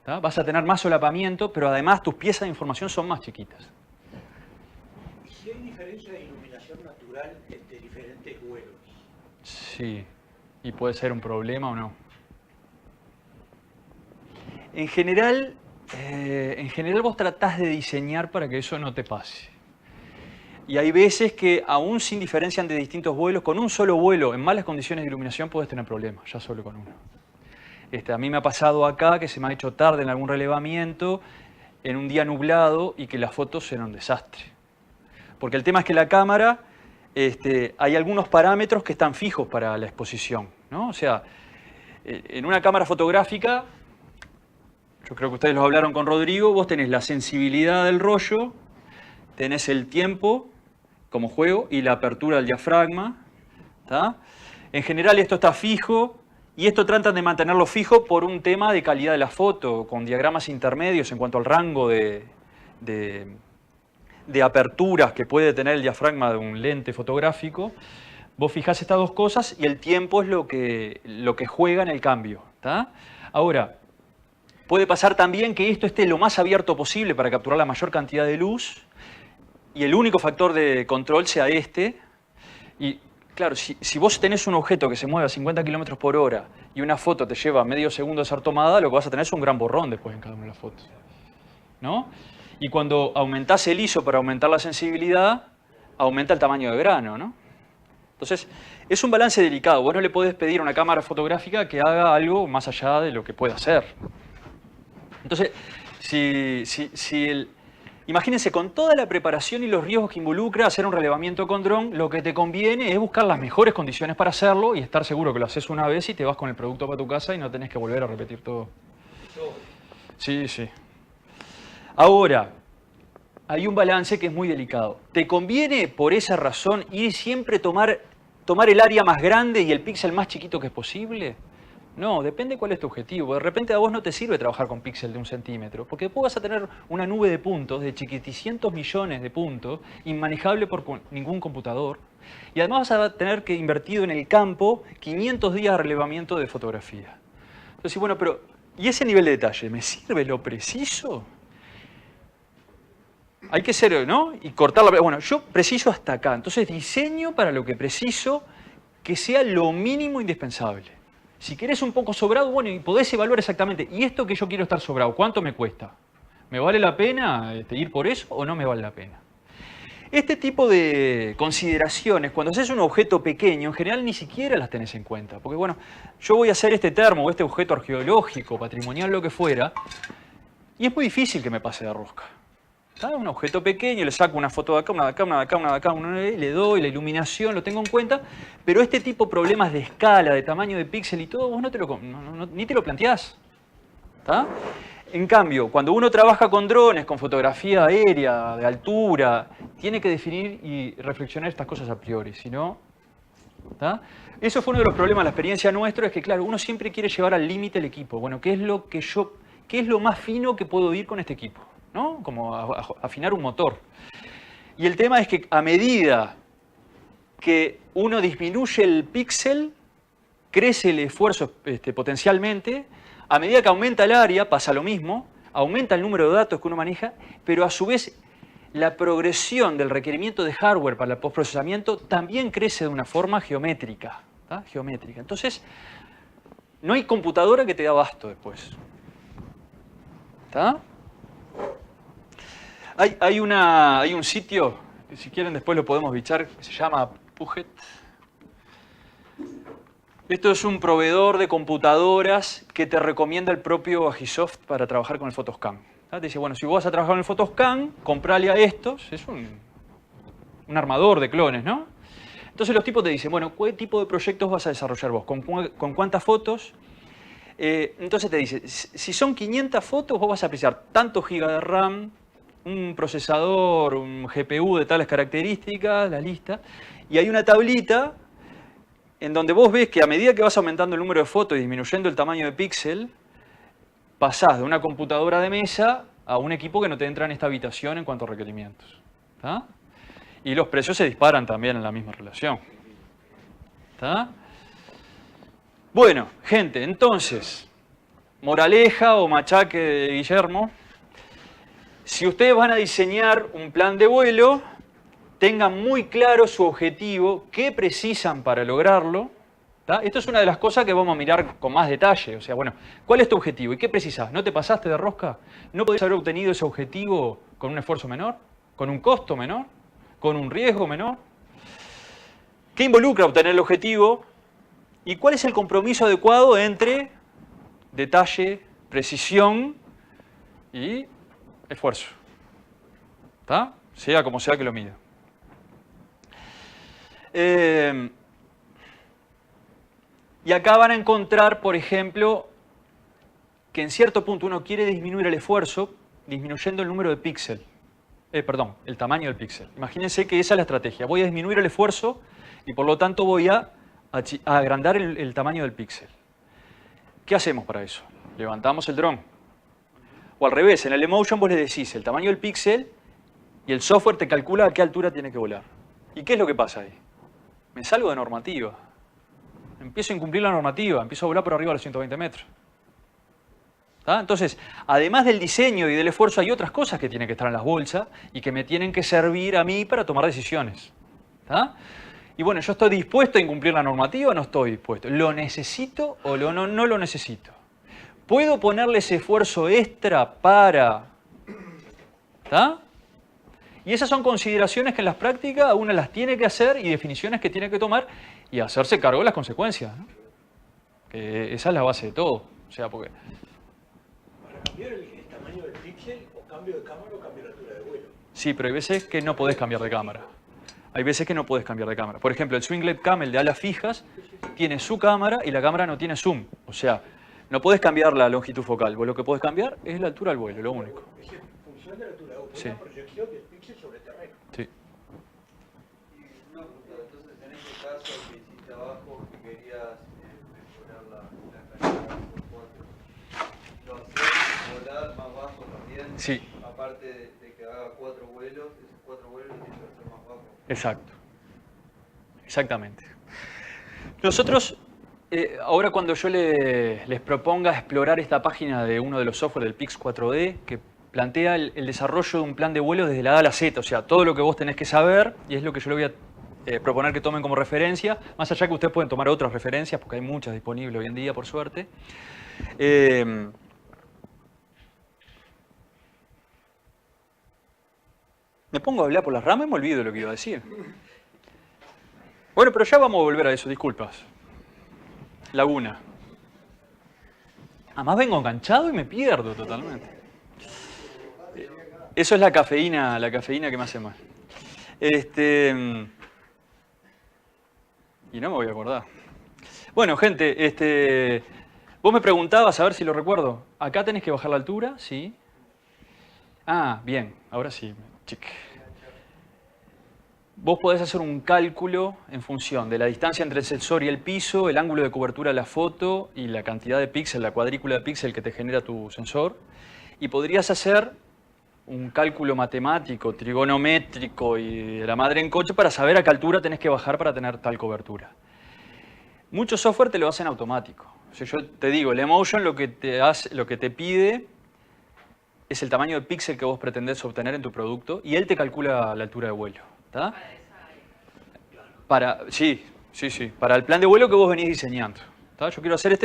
¿Tá? Vas a tener más solapamiento, pero además tus piezas de información son más chiquitas. ¿Y si hay diferencia de iluminación natural entre diferentes vuelos? Sí, y puede ser un problema o no. En general vos tratás de diseñar para que eso no te pase. Y hay veces que aún sin diferencia entre distintos vuelos, con un solo vuelo en malas condiciones de iluminación puedes tener problemas, ya solo con uno. A mí me ha pasado acá que se me ha hecho tarde en algún relevamiento, en un día nublado y que las fotos eran un desastre. Porque el tema es que la cámara, hay algunos parámetros que están fijos para la exposición, ¿no? O sea, en una cámara fotográfica, yo creo que ustedes lo hablaron con Rodrigo, vos tenés la sensibilidad del rollo, tenés el tiempo como juego y la apertura del diafragma. ¿Tá? En general esto está fijo y esto tratan de mantenerlo fijo por un tema de calidad de la foto, con diagramas intermedios en cuanto al rango de aperturas que puede tener el diafragma de un lente fotográfico. Vos fijás estas dos cosas y el tiempo es lo que juega en el cambio. ¿Tá? Ahora, puede pasar también que esto esté lo más abierto posible para capturar la mayor cantidad de luz y el único factor de control sea este. Y claro, si vos tenés un objeto que se mueve a 50 km por hora y una foto te lleva medio segundo a ser tomada, lo que vas a tener es un gran borrón después en cada una de las fotos, ¿no? Y cuando aumentás el ISO para aumentar la sensibilidad, aumenta el tamaño de grano, ¿no? Entonces, es un balance delicado. Vos no le podés pedir a una cámara fotográfica que haga algo más allá de lo que puede hacer. Entonces, imagínense, con toda la preparación y los riesgos que involucra hacer un relevamiento con dron, lo que te conviene es buscar las mejores condiciones para hacerlo y estar seguro que lo haces una vez y te vas con el producto para tu casa y no tenés que volver a repetir todo. Sí, sí. Ahora, hay un balance que es muy delicado. ¿Te conviene por esa razón ir siempre tomar el área más grande y el píxel más chiquito que es posible? No, depende cuál es tu objetivo. De repente a vos no te sirve trabajar con píxel de 1 centímetro, porque después vas a tener una nube de puntos, de chiquiticientos millones de puntos, inmanejable por ningún computador. Y además vas a tener que invertir en el campo 500 días de relevamiento de fotografía. Entonces, bueno, pero ¿y ese nivel de detalle? ¿Me sirve lo preciso? Hay que ser, ¿no? Y cortarla. Bueno, yo preciso hasta acá. Entonces diseño para lo que preciso que sea lo mínimo indispensable. Si querés un poco sobrado, bueno, y podés evaluar exactamente. ¿Y esto que yo quiero estar sobrado, cuánto me cuesta? ¿Me vale la pena ir por eso o no me vale la pena? Este tipo de consideraciones, cuando haces un objeto pequeño, en general ni siquiera las tenés en cuenta. Porque bueno, yo voy a hacer este termo o este objeto arqueológico, patrimonial, lo que fuera, y es muy difícil que me pase de rosca. ¿Está? Un objeto pequeño, le saco una foto de acá, una de acá, una de acá, una de acá, le doy la iluminación, lo tengo en cuenta, pero este tipo de problemas de escala, de tamaño de píxel y todo, vos ni te lo planteás. ¿Está? En cambio, cuando uno trabaja con drones, con fotografía aérea, de altura, tiene que definir y reflexionar estas cosas a priori, si no... ¿está? Eso fue uno de los problemas de la experiencia nuestra, es que claro, uno siempre quiere llevar al límite el equipo. Bueno, ¿qué es lo más fino que puedo ir con este equipo? ¿No? Como afinar un motor. Y el tema es que a medida que uno disminuye el píxel, crece el esfuerzo potencialmente. A medida que aumenta el área, pasa lo mismo, aumenta el número de datos que uno maneja, pero a su vez la progresión del requerimiento de hardware para el postprocesamiento también crece de una forma geométrica. ¿Tá? Geométrica. Entonces, no hay computadora que te dé abasto después. ¿Está? Hay un sitio, que si quieren después lo podemos bichar, que se llama Puget. Esto es un proveedor de computadoras que te recomienda el propio Agisoft para trabajar con el Photoscan. Te dice, bueno, si vos vas a trabajar con el Photoscan, comprale a estos. Es un armador de clones, ¿no? Entonces los tipos te dicen, bueno, ¿qué tipo de proyectos vas a desarrollar vos? ¿Con cuántas fotos? Entonces te dice, si son 500 fotos, vos vas a precisar tantos gigas de RAM, un procesador, un GPU de tales características, la lista. Y hay una tablita en donde vos ves que a medida que vas aumentando el número de fotos y disminuyendo el tamaño de píxel, pasás de una computadora de mesa a un equipo que no te entra en esta habitación en cuanto a requerimientos. ¿Tá? Y los precios se disparan también en la misma relación. ¿Tá? Bueno, gente, entonces, moraleja o machaque de Guillermo. Si ustedes van a diseñar un plan de vuelo, tengan muy claro su objetivo, qué precisan para lograrlo. ¿Tá? Esto es una de las cosas que vamos a mirar con más detalle. O sea, bueno, ¿cuál es tu objetivo y qué precisas? ¿No te pasaste de rosca? ¿No podés haber obtenido ese objetivo con un esfuerzo menor? ¿Con un costo menor? ¿Con un riesgo menor? ¿Qué involucra obtener el objetivo? ¿Y cuál es el compromiso adecuado entre detalle, precisión y esfuerzo? ¿Tá? Sea como sea que lo mida. Y acá van a encontrar, por ejemplo, que en cierto punto uno quiere disminuir el esfuerzo disminuyendo el número de píxel. El tamaño del píxel. Imagínense que esa es la estrategia. Voy a disminuir el esfuerzo y por lo tanto voy a agrandar el tamaño del píxel. ¿Qué hacemos para eso? Levantamos el dron. O al revés, en el Emotion vos le decís el tamaño del píxel y el software te calcula a qué altura tiene que volar. ¿Y qué es lo que pasa ahí? Me salgo de normativa. Empiezo a incumplir la normativa, empiezo a volar por arriba de los 120 metros. ¿Tá? Entonces, además del diseño y del esfuerzo, hay otras cosas que tienen que estar en las bolsas y que me tienen que servir a mí para tomar decisiones. ¿Tá? Y bueno, ¿yo estoy dispuesto a incumplir la normativa o no estoy dispuesto? ¿Lo necesito o no lo necesito? ¿Puedo ponerle ese esfuerzo extra para...? ¿Tá? Y esas son consideraciones que en las prácticas uno las tiene que hacer y definiciones que tiene que tomar y hacerse cargo de las consecuencias, ¿no? Que esa es la base de todo. O sea, porque... Para cambiar el tamaño del píxel, o cambio de cámara o cambio de altura de vuelo. Sí, pero hay veces que no podés cambiar de cámara. Hay veces que no podés cambiar de cámara. Por ejemplo, el Swinglet Camel de alas fijas tiene su cámara y la cámara no tiene zoom. O sea, no podés cambiar la longitud focal. Vos lo que podés cambiar es la altura del vuelo, lo único. Es en función de la altura de vuelo, Sí. una proyección del píxel sobre el terreno. Sí. Y una pregunta, entonces en este caso que hiciste abajo que querías mejorar la calidad estar más bajo también. Sí. Aparte de que haga 4 vuelos, esos 4 vuelos tienen que ser más bajos. Exacto. Exactamente. Nosotros, ahora cuando yo les proponga explorar esta página de uno de los software del Pix 4D, que plantea el desarrollo de un plan de vuelo desde la A a la Z, o sea, todo lo que vos tenés que saber, y es lo que yo le voy a proponer que tomen como referencia, más allá que ustedes pueden tomar otras referencias, porque hay muchas disponibles hoy en día, por suerte. Me pongo a hablar por las ramas y me olvido lo que iba a decir. Bueno, pero ya vamos a volver a eso, disculpas. Laguna. Además vengo enganchado y me pierdo totalmente. Eso es la cafeína que me hace mal. Y no me voy a acordar. Bueno, gente, vos me preguntabas, a ver si lo recuerdo. Acá tenés que bajar la altura, sí. Ah, bien, ahora sí. Chic. Vos podés hacer un cálculo en función de la distancia entre el sensor y el piso, el ángulo de cobertura de la foto y la cantidad de píxeles, la cuadrícula de píxeles que te genera tu sensor. Y podrías hacer un cálculo matemático, trigonométrico y de la madre en coche para saber a qué altura tenés que bajar para tener tal cobertura. Muchos software te lo hacen automático. O sea, yo te digo, el Emotion lo que te pide es el tamaño de píxel que vos pretendés obtener en tu producto y él te calcula la altura de vuelo. ¿Está? Sí, para el plan de vuelo que vos venís diseñando. ¿Está? Yo quiero hacer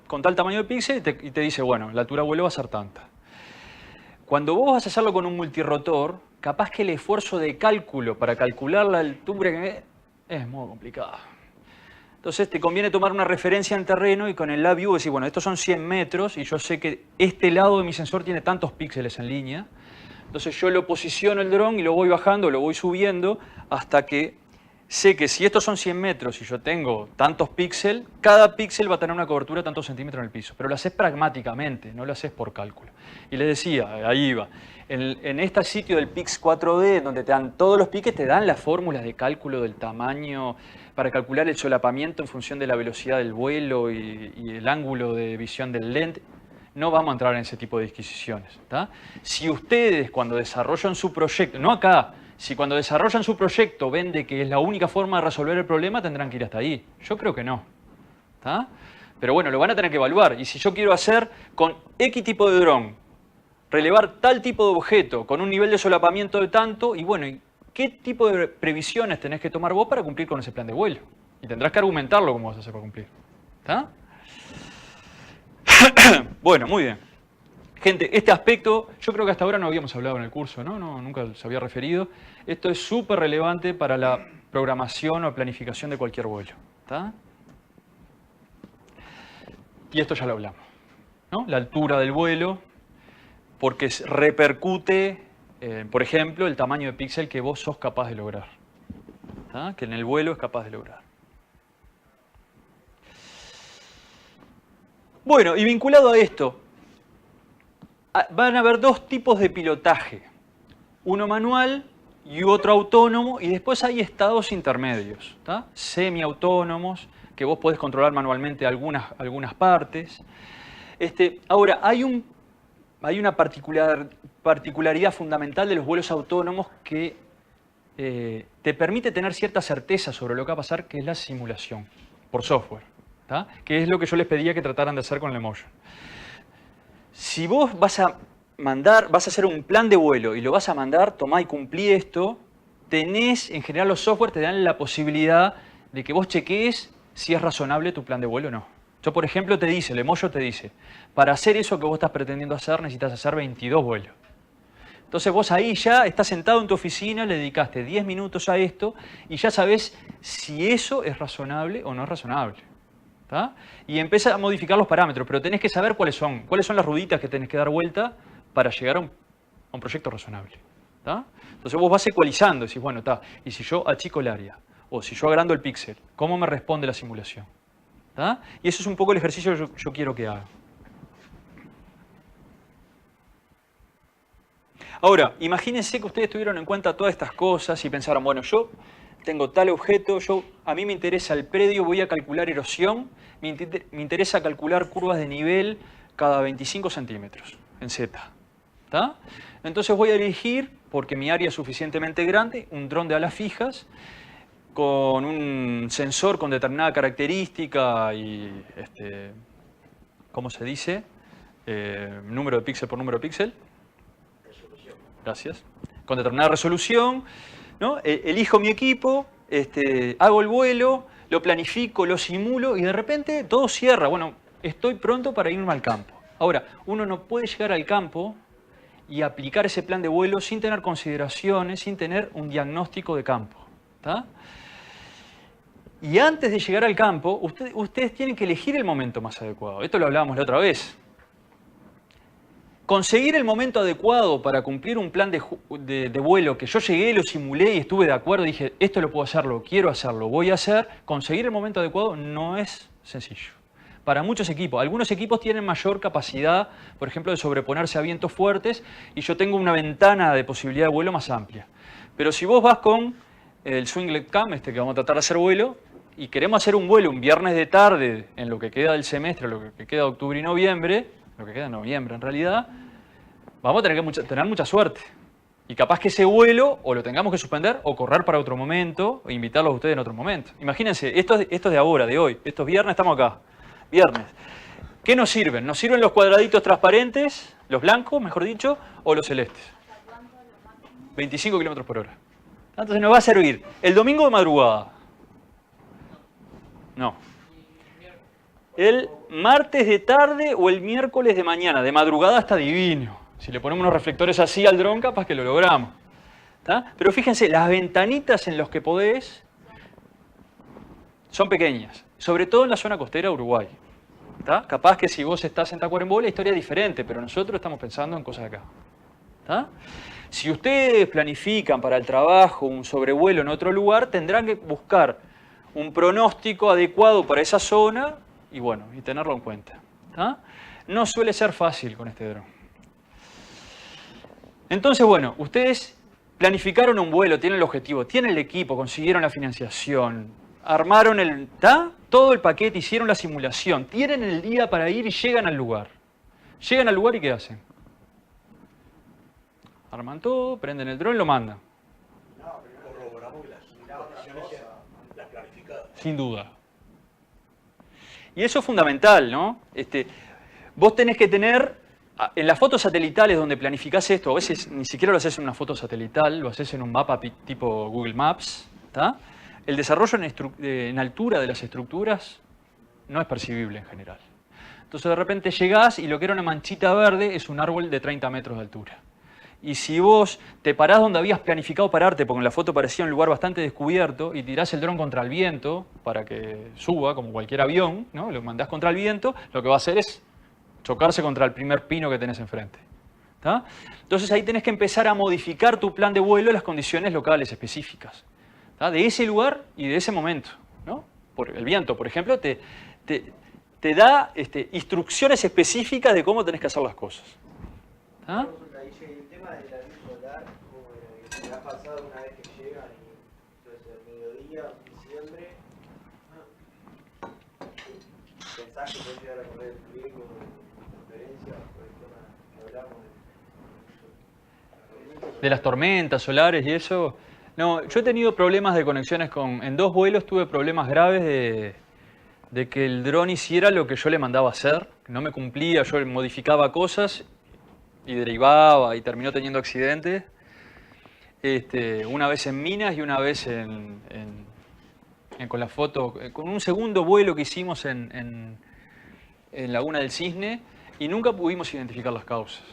con tal tamaño de píxel y te dice, bueno, la altura de vuelo va a ser tanta. Cuando vos vas a hacerlo con un multirotor, capaz que el esfuerzo de cálculo para calcular la altura es muy complicado. Entonces te conviene tomar una referencia en terreno y con el LabVIEW decir, bueno, estos son 100 metros y yo sé que este lado de mi sensor tiene tantos píxeles en línea. Entonces yo lo posiciono el dron y lo voy bajando, lo voy subiendo hasta que sé que si estos son 100 metros y yo tengo tantos píxeles, cada píxel va a tener una cobertura de tantos centímetros en el piso. Pero lo haces pragmáticamente, no lo haces por cálculo. Y les decía, ahí iba, en este sitio del Pix 4D, donde te dan todos los piques, te dan las fórmulas de cálculo del tamaño para calcular el solapamiento en función de la velocidad del vuelo y el ángulo de visión del lente. No vamos a entrar en ese tipo de disquisiciones. ¿Tá? Si ustedes cuando desarrollan su proyecto, no acá, si cuando desarrollan su proyecto ven de que es la única forma de resolver el problema, tendrán que ir hasta ahí. Yo creo que no. ¿Tá? Pero bueno, lo van a tener que evaluar. Y si yo quiero hacer con X tipo de dron, relevar tal tipo de objeto, con un nivel de solapamiento de tanto, y bueno, ¿qué tipo de previsiones tenés que tomar vos para cumplir con ese plan de vuelo? Y tendrás que argumentarlo cómo vas a hacer para cumplir. ¿Tá? Bueno, muy bien. Gente, este aspecto, yo creo que hasta ahora no habíamos hablado en el curso, ¿no? Nunca se había referido. Esto es súper relevante para la programación o planificación de cualquier vuelo. ¿Tá? Y esto ya lo hablamos, ¿no? La altura del vuelo, porque repercute, por ejemplo, el tamaño de píxel que vos sos capaz de lograr. ¿Tá? Que en el vuelo es capaz de lograr. Bueno, y vinculado a esto, van a haber dos tipos de pilotaje. Uno manual y otro autónomo, y después hay estados intermedios, ¿tá? Semiautónomos, que vos podés controlar manualmente algunas partes. Ahora, hay una particularidad fundamental de los vuelos autónomos que te permite tener cierta certeza sobre lo que va a pasar, que es la simulación por software. ¿Tá? Que es lo que yo les pedía que trataran de hacer con el Emotion. Si vos vas a hacer un plan de vuelo y lo vas a mandar, tomá y cumplí esto, en general los software te dan la posibilidad de que vos chequees si es razonable tu plan de vuelo o no. Yo, por ejemplo, el Emotion te dice, para hacer eso que vos estás pretendiendo hacer, necesitas hacer 22 vuelos. Entonces vos ahí ya estás sentado en tu oficina, le dedicaste 10 minutos a esto y ya sabés si eso es razonable o no es razonable. ¿Tá? Y empieza a modificar los parámetros, pero tenés que saber cuáles son las rueditas que tenés que dar vuelta para llegar a un proyecto razonable. ¿Tá? Entonces vos vas ecualizando, decís, bueno, y si yo achico el área, o si yo agrando el píxel, ¿cómo me responde la simulación? ¿Tá? Y eso es un poco el ejercicio que yo quiero que haga. Ahora, imagínense que ustedes tuvieron en cuenta todas estas cosas y pensaron, bueno, yo tengo tal objeto, a mí me interesa el predio, voy a calcular erosión, me interesa calcular curvas de nivel cada 25 centímetros. en Z. ¿Tá? Entonces voy a elegir, porque mi área es suficientemente grande, un dron de alas fijas con un sensor con determinada característica y, ¿cómo se dice? Número de píxel por número de píxel. Resolución. Gracias. Con determinada resolución, ¿no? Elijo mi equipo, hago el vuelo, lo planifico, lo simulo y de repente todo cierra. Bueno, estoy pronto para irme al campo. Ahora, uno no puede llegar al campo y aplicar ese plan de vuelo sin tener consideraciones, sin tener un diagnóstico de campo. ¿Tá? Y antes de llegar al campo, ustedes tienen que elegir el momento más adecuado. Esto lo hablábamos la otra vez. Conseguir el momento adecuado para cumplir un plan de vuelo que yo llegué, lo simulé y estuve de acuerdo, dije, esto lo puedo hacer, lo quiero hacerlo, voy a hacer. Conseguir el momento adecuado no es sencillo. Para muchos equipos, algunos equipos tienen mayor capacidad, por ejemplo, de sobreponerse a vientos fuertes y yo tengo una ventana de posibilidad de vuelo más amplia. Pero si vos vas con el Swinglet Cam, que vamos a tratar de hacer vuelo, y queremos hacer un vuelo un viernes de tarde en lo que queda del semestre, lo que queda de octubre y noviembre, lo que queda de noviembre en realidad, vamos a tener que tener mucha suerte. Y capaz que ese vuelo o lo tengamos que suspender o correr para otro momento o invitarlos a ustedes en otro momento. Imagínense, esto es de ahora, de hoy. Estos viernes estamos acá. Viernes. ¿Qué nos sirven? ¿Nos sirven los cuadraditos transparentes, los blancos, mejor dicho, o los celestes? 25 kilómetros por hora. Entonces nos va a servir el domingo de madrugada. No. El martes de tarde o el miércoles de mañana. De madrugada está divino. Si le ponemos unos reflectores así al dron, capaz que lo logramos. ¿Tá? Pero fíjense, las ventanitas en las que podés son pequeñas. Sobre todo en la zona costera de Uruguay. ¿Tá? Capaz que si vos estás en Tacuarembó la historia es diferente, pero nosotros estamos pensando en cosas acá. ¿Tá? Si ustedes planifican para el trabajo un sobrevuelo en otro lugar, tendrán que buscar un pronóstico adecuado para esa zona y bueno, y tenerlo en cuenta. ¿Tá? No suele ser fácil con este dron. Entonces, bueno, ustedes planificaron un vuelo, tienen el objetivo, tienen el equipo, consiguieron la financiación, armaron todo el paquete, hicieron la simulación, tienen el día para ir y llegan al lugar. Llegan al lugar y ¿qué hacen? Arman todo, prenden el dron y lo mandan. Corroboramos que las condiciones sean las planificadas. Sin duda. Y eso es fundamental, ¿no? Vos tenés que tener, en las fotos satelitales donde planificás esto, a veces ni siquiera lo haces en una foto satelital, lo haces en un mapa tipo Google Maps, ¿tá? El desarrollo en altura de las estructuras no es percibible en general. Entonces de repente llegás y lo que era una manchita verde es un árbol de 30 metros de altura. Y si vos te parás donde habías planificado pararte, porque en la foto parecía un lugar bastante descubierto, y tirás el dron contra el viento para que suba, como cualquier avión, ¿no? Lo mandás contra el viento, lo que va a hacer es chocarse contra el primer pino que tenés enfrente. ¿Tá? Entonces ahí tenés que empezar a modificar tu plan de vuelo a las condiciones locales específicas. ¿Tá? De ese lugar y de ese momento. ¿No? El viento, por ejemplo, te da instrucciones específicas de cómo tenés que hacer las cosas. ¿Tá? El tema de la luz solar, como me ha pasado una vez que llegan y entonces el mediodía, diciembre, pensás que puedes llegar a correr el riesgo de interferencia por el tema que hablamos de las tormentas solares y eso. No, yo he tenido problemas de conexiones en 2 vuelos tuve problemas graves de que el dron hiciera lo que yo le mandaba hacer, no me cumplía, yo modificaba cosas y derivaba y terminó teniendo accidentes. Una vez en Minas y una vez con la foto, con un segundo vuelo que hicimos en Laguna del Cisne y nunca pudimos identificar las causas.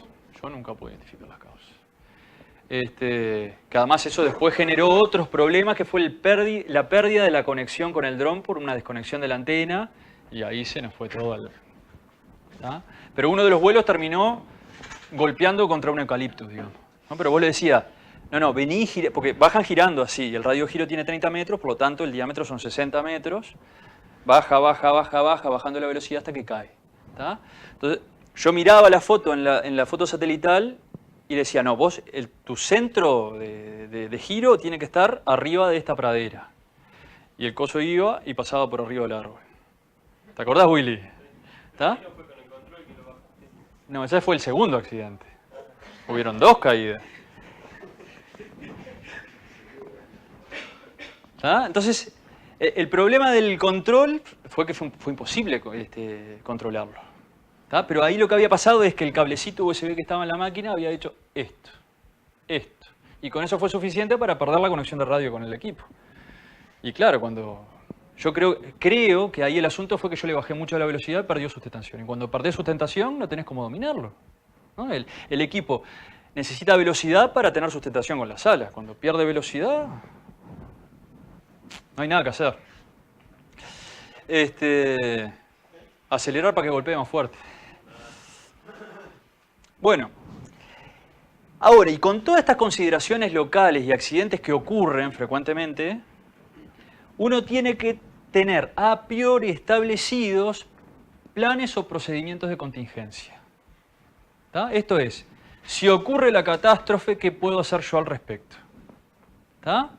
Yo nunca pude identificar las causas. Que además eso después generó otros problemas que fue la pérdida de la conexión con el dron por una desconexión de la antena y ahí se nos fue todo. Pero uno de los vuelos terminó golpeando contra un eucaliptus, digamos. ¿No? Pero vos le decías, no, vení, porque bajan girando así, y el radio giro tiene 30 metros, por lo tanto el diámetro son 60 metros, bajando la velocidad hasta que cae. ¿Tá? Entonces yo miraba la foto en la foto satelital y decía, no, tu centro de giro tiene que estar arriba de esta pradera. Y el coso iba y pasaba por arriba del árbol. ¿Te acordás, Willy? ¿Tá? No, ese fue el segundo accidente. Hubieron 2 caídas. ¿Ah? Entonces, el problema del control fue que fue imposible controlarlo. ¿Ah? Pero ahí lo que había pasado es que el cablecito USB que estaba en la máquina había hecho esto. Y con eso fue suficiente para perder la conexión de radio con el equipo. Y claro, cuando yo creo que ahí el asunto fue que yo le bajé mucho la velocidad y perdió sustentación. Y cuando perdés sustentación no tenés cómo dominarlo, ¿no? El equipo necesita velocidad para tener sustentación con las alas. Cuando pierde velocidad, no hay nada que hacer. Acelerar para que golpee más fuerte. Bueno. Ahora, y con todas estas consideraciones locales y accidentes que ocurren frecuentemente, uno tiene que tener a priori establecidos planes o procedimientos de contingencia. ¿Tá? Esto es, si ocurre la catástrofe, ¿qué puedo hacer yo al respecto? ¿Tá?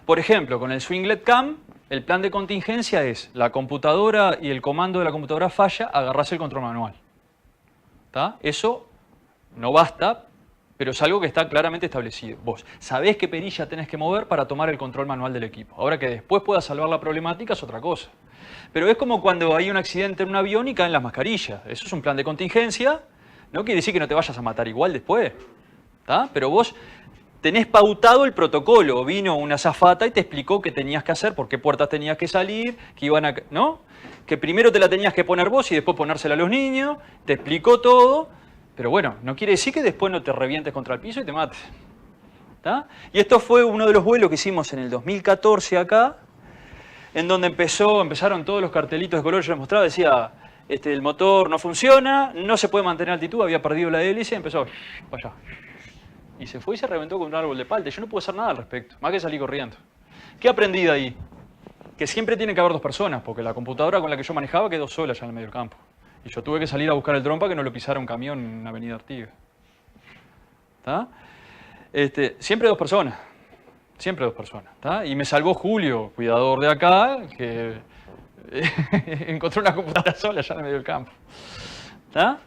Por ejemplo, con el Swinglet Cam, el plan de contingencia es la computadora y el comando de la computadora falla, agarrás el control manual. ¿Tá? Eso no basta, pero es algo que está claramente establecido. Vos sabés qué perilla tenés que mover para tomar el control manual del equipo. Ahora que después puedas salvar la problemática es otra cosa. Pero es como cuando hay un accidente en un avión y caen las mascarillas. Eso es un plan de contingencia. No quiere decir que no te vayas a matar igual después. ¿Tá? Pero vos tenés pautado el protocolo. Vino una azafata y te explicó qué tenías que hacer, por qué puertas tenías que salir, que iban a... ¿no? Que primero te la tenías que poner vos y después ponérsela a los niños. Te explicó todo. Pero bueno, no quiere decir que después no te revientes contra el piso y te mates. ¿Tá? Y esto fue uno de los vuelos que hicimos en el 2014 acá, en donde empezaron todos los cartelitos de color, yo les mostraba, decía, el motor no funciona, no se puede mantener altitud, había perdido la hélice, empezó para allá. Y se fue y se reventó con un árbol de palta. Yo no pude hacer nada al respecto, más que salir corriendo. ¿Qué aprendí de ahí? Que siempre tiene que haber 2 personas, porque la computadora con la que yo manejaba quedó sola allá en el medio del campo. Y yo tuve que salir a buscar el dron para que no lo pisara un camión en Avenida Artigas. ¿Tá? Siempre 2 personas. Siempre 2 personas. ¿Tá? Y me salvó Julio, cuidador de acá, que encontró una computadora sola allá en el medio del campo. ¿Tá?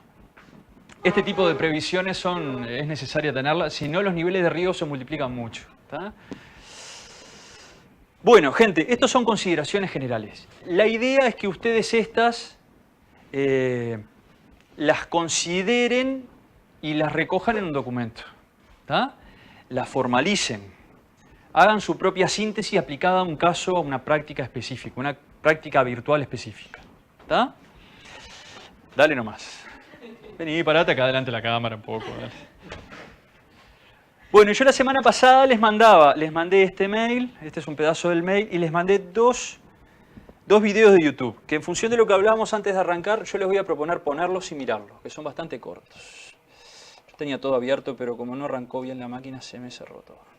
Este tipo de previsiones es necesaria tenerlas, si no los niveles de riesgo se multiplican mucho. ¿Tá? Bueno, gente, estas son consideraciones generales. La idea es que ustedes las consideren y las recojan en un documento. ¿Tá? Las formalicen. Hagan su propia síntesis aplicada a un caso, a una práctica específica, una práctica virtual específica. ¿Tá? Dale nomás. Vení, parate acá delante de la cámara un poco. Dale. Bueno, yo la semana pasada les mandé este mail, este es un pedazo del mail, y les mandé dos videos de YouTube, que en función de lo que hablábamos antes de arrancar, yo les voy a proponer ponerlos y mirarlos, que son bastante cortos. Yo tenía todo abierto, pero como no arrancó bien la máquina, se me cerró todo.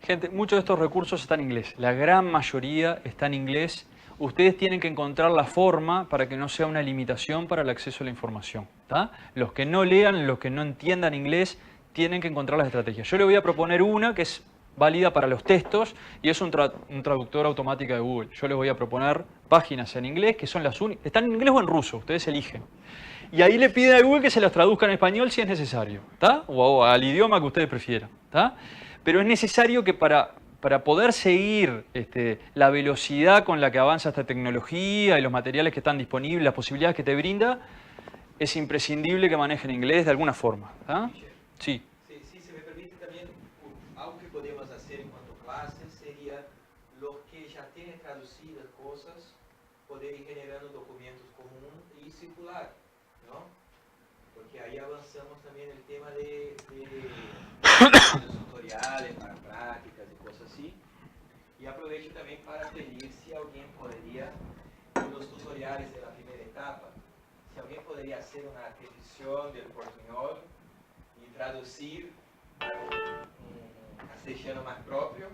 Gente, muchos de estos recursos están en inglés. La gran mayoría está en inglés. Ustedes tienen que encontrar la forma para que no sea una limitación para el acceso a la información. ¿Tá? Los que no lean, los que no entiendan inglés, tienen que encontrar las estrategias. Yo les voy a proponer una que es válida para los textos y es un traductor automático de Google. Yo les voy a proponer páginas en inglés que son las únicas. Están en inglés o en ruso, ustedes eligen. Y ahí le piden a Google que se las traduzca en español si es necesario. ¿Tá? O al idioma que ustedes prefieran. ¿Tá? Pero es necesario que para poder seguir la velocidad con la que avanza esta tecnología y los materiales que están disponibles, las posibilidades que te brinda, es imprescindible que manejen inglés de alguna forma. ¿Ah? Sí. Si se me permite también, algo que podemos hacer en cuanto a clases sería los que ya tienen traducidas cosas, poder ir generando documentos comunes y circular, ¿no? Porque ahí avanzamos también el tema de tutoriales para prácticas y cosas así. Y aprovecho también para pedir si alguien podría, en los tutoriales de la primera etapa, si alguien podría hacer una repetición del portuñol y traducir castellano más propio,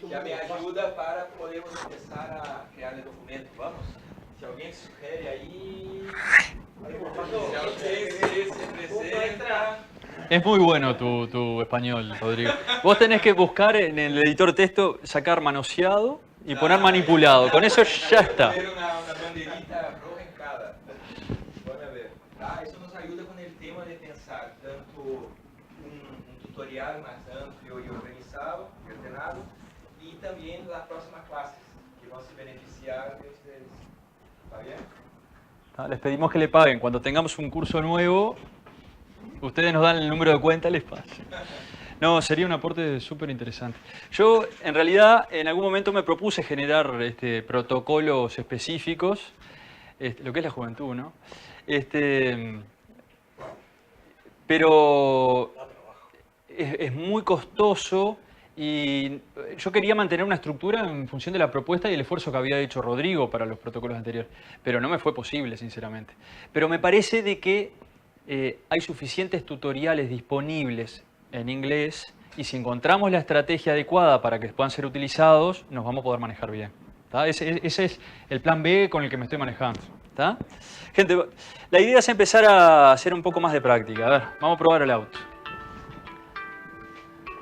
ya me ayuda para podermos empezar a crear el documento. Vamos. también sugiere ahí. Si a usted se presenta. Es muy bueno tu español, Rodrigo. Vos tenés que buscar en el editor texto, sacar manoseado y poner manipulado. Con eso ya está. Poner una banderita roja en cada. Van a ver. Eso nos ayuda con el tema de pensar tanto un tutorial más amplio y organizado, y ordenado, y también las próximas clases que van a se beneficiar de ustedes. ¿Está bien? Les pedimos que le paguen. Cuando tengamos un curso nuevo, ustedes nos dan el número de cuenta, les paso. No, sería un aporte súper interesante. Yo, en realidad, en algún momento me propuse generar protocolos específicos, lo que es la juventud, ¿no? Pero es muy costoso y yo quería mantener una estructura en función de la propuesta y el esfuerzo que había hecho Rodrigo para los protocolos anteriores. Pero no me fue posible, sinceramente. Pero me parece de que hay suficientes tutoriales disponibles en inglés y si encontramos la estrategia adecuada para que puedan ser utilizados, nos vamos a poder manejar bien. ¿Tá? Ese es el plan B con el que me estoy manejando. ¿Tá? Gente, la idea es empezar a hacer un poco más de práctica. A ver, vamos a probar el auto.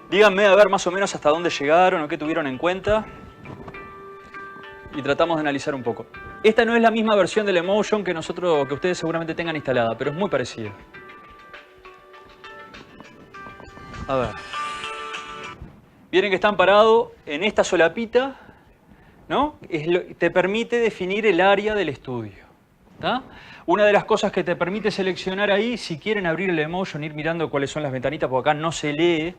Díganme a ver más o menos hasta dónde llegaron o qué tuvieron en cuenta. Y tratamos de analizar un poco. Esta no es la misma versión del Emotion que ustedes seguramente tengan instalada, pero es muy parecida. A ver. Vieron que están parados en esta solapita, ¿no? Te permite definir el área del estudio. ¿Tá? Una de las cosas que te permite seleccionar ahí, si quieren abrir el Emotion, ir mirando cuáles son las ventanitas, porque acá no se lee.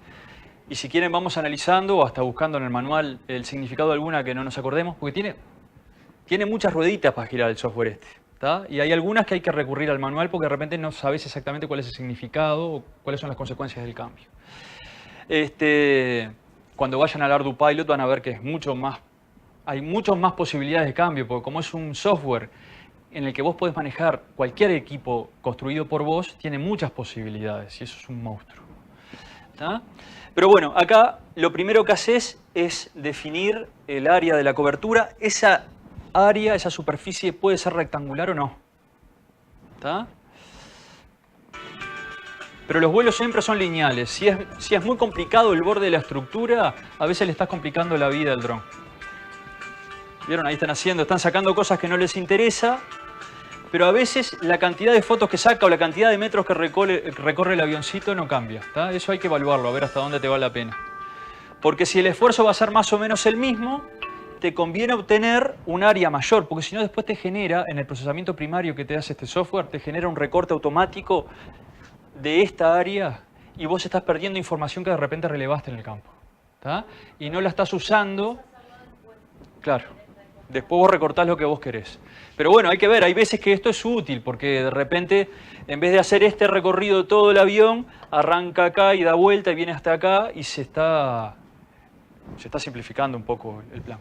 Y si quieren vamos analizando o hasta buscando en el manual el significado de alguna que no nos acordemos, porque tiene muchas rueditas para girar el software este. ¿Tá? Y hay algunas que hay que recurrir al manual porque de repente no sabes exactamente cuál es el significado o cuáles son las consecuencias del cambio. Cuando vayan al ArduPilot van a ver que hay muchas más posibilidades de cambio, porque como es un software en el que vos podés manejar cualquier equipo construido por vos, tiene muchas posibilidades y eso es un monstruo. ¿Tá? Pero bueno, acá lo primero que haces es definir el área de la cobertura. Esa área, esa superficie puede ser rectangular o no. ¿Tá? Pero los vuelos siempre son lineales. Si es muy complicado el borde de la estructura, a veces le estás complicando la vida al dron. ¿Vieron? Ahí están sacando cosas que no les interesa. Pero a veces la cantidad de fotos que saca o la cantidad de metros que recorre el avioncito no cambia. ¿Tá? Eso hay que evaluarlo, a ver hasta dónde te vale la pena. Porque si el esfuerzo va a ser más o menos el mismo, te conviene obtener un área mayor, porque si no después te genera, en el procesamiento primario que te hace este software, te genera un recorte automático de esta área y vos estás perdiendo información que de repente relevaste en el campo. ¿Tá? Y no la estás usando. Claro. Después vos recortás lo que vos querés. Pero bueno, hay que ver, hay veces que esto es útil, porque de repente, en vez de hacer este recorrido todo el avión, arranca acá y da vuelta y viene hasta acá y se está simplificando un poco el plan.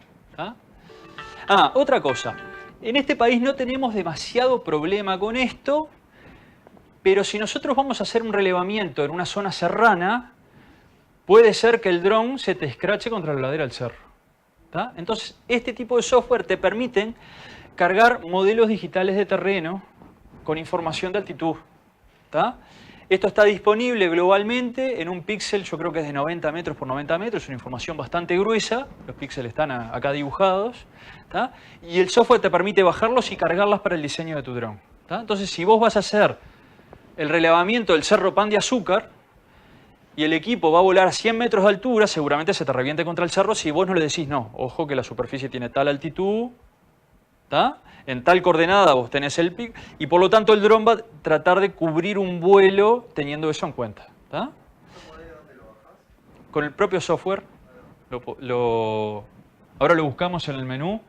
¿Ah? Otra cosa. En este país no tenemos demasiado problema con esto, pero si nosotros vamos a hacer un relevamiento en una zona serrana, puede ser que el dron se te escrache contra la ladera del cerro. ¿Tá? Entonces, este tipo de software te permiten cargar modelos digitales de terreno con información de altitud. ¿Tá? Esto está disponible globalmente en un píxel, yo creo que es de 90 metros por 90 metros, es una información bastante gruesa, los píxeles están acá dibujados, ¿tá? Y el software te permite bajarlos y cargarlas para el diseño de tu dron. ¿Tá? Entonces, si vos vas a hacer el relevamiento del Cerro Pan de Azúcar y el equipo va a volar a 100 metros de altura, seguramente se te reviente contra el cerro si vos no le decís, no, ojo que la superficie tiene tal altitud, ¿tá? En tal coordenada vos tenés el pic y por lo tanto el dron va a tratar de cubrir un vuelo teniendo eso en cuenta. ¿Tá? ¿Dónde lo bajás? Con el propio software, ahora lo buscamos en el menú,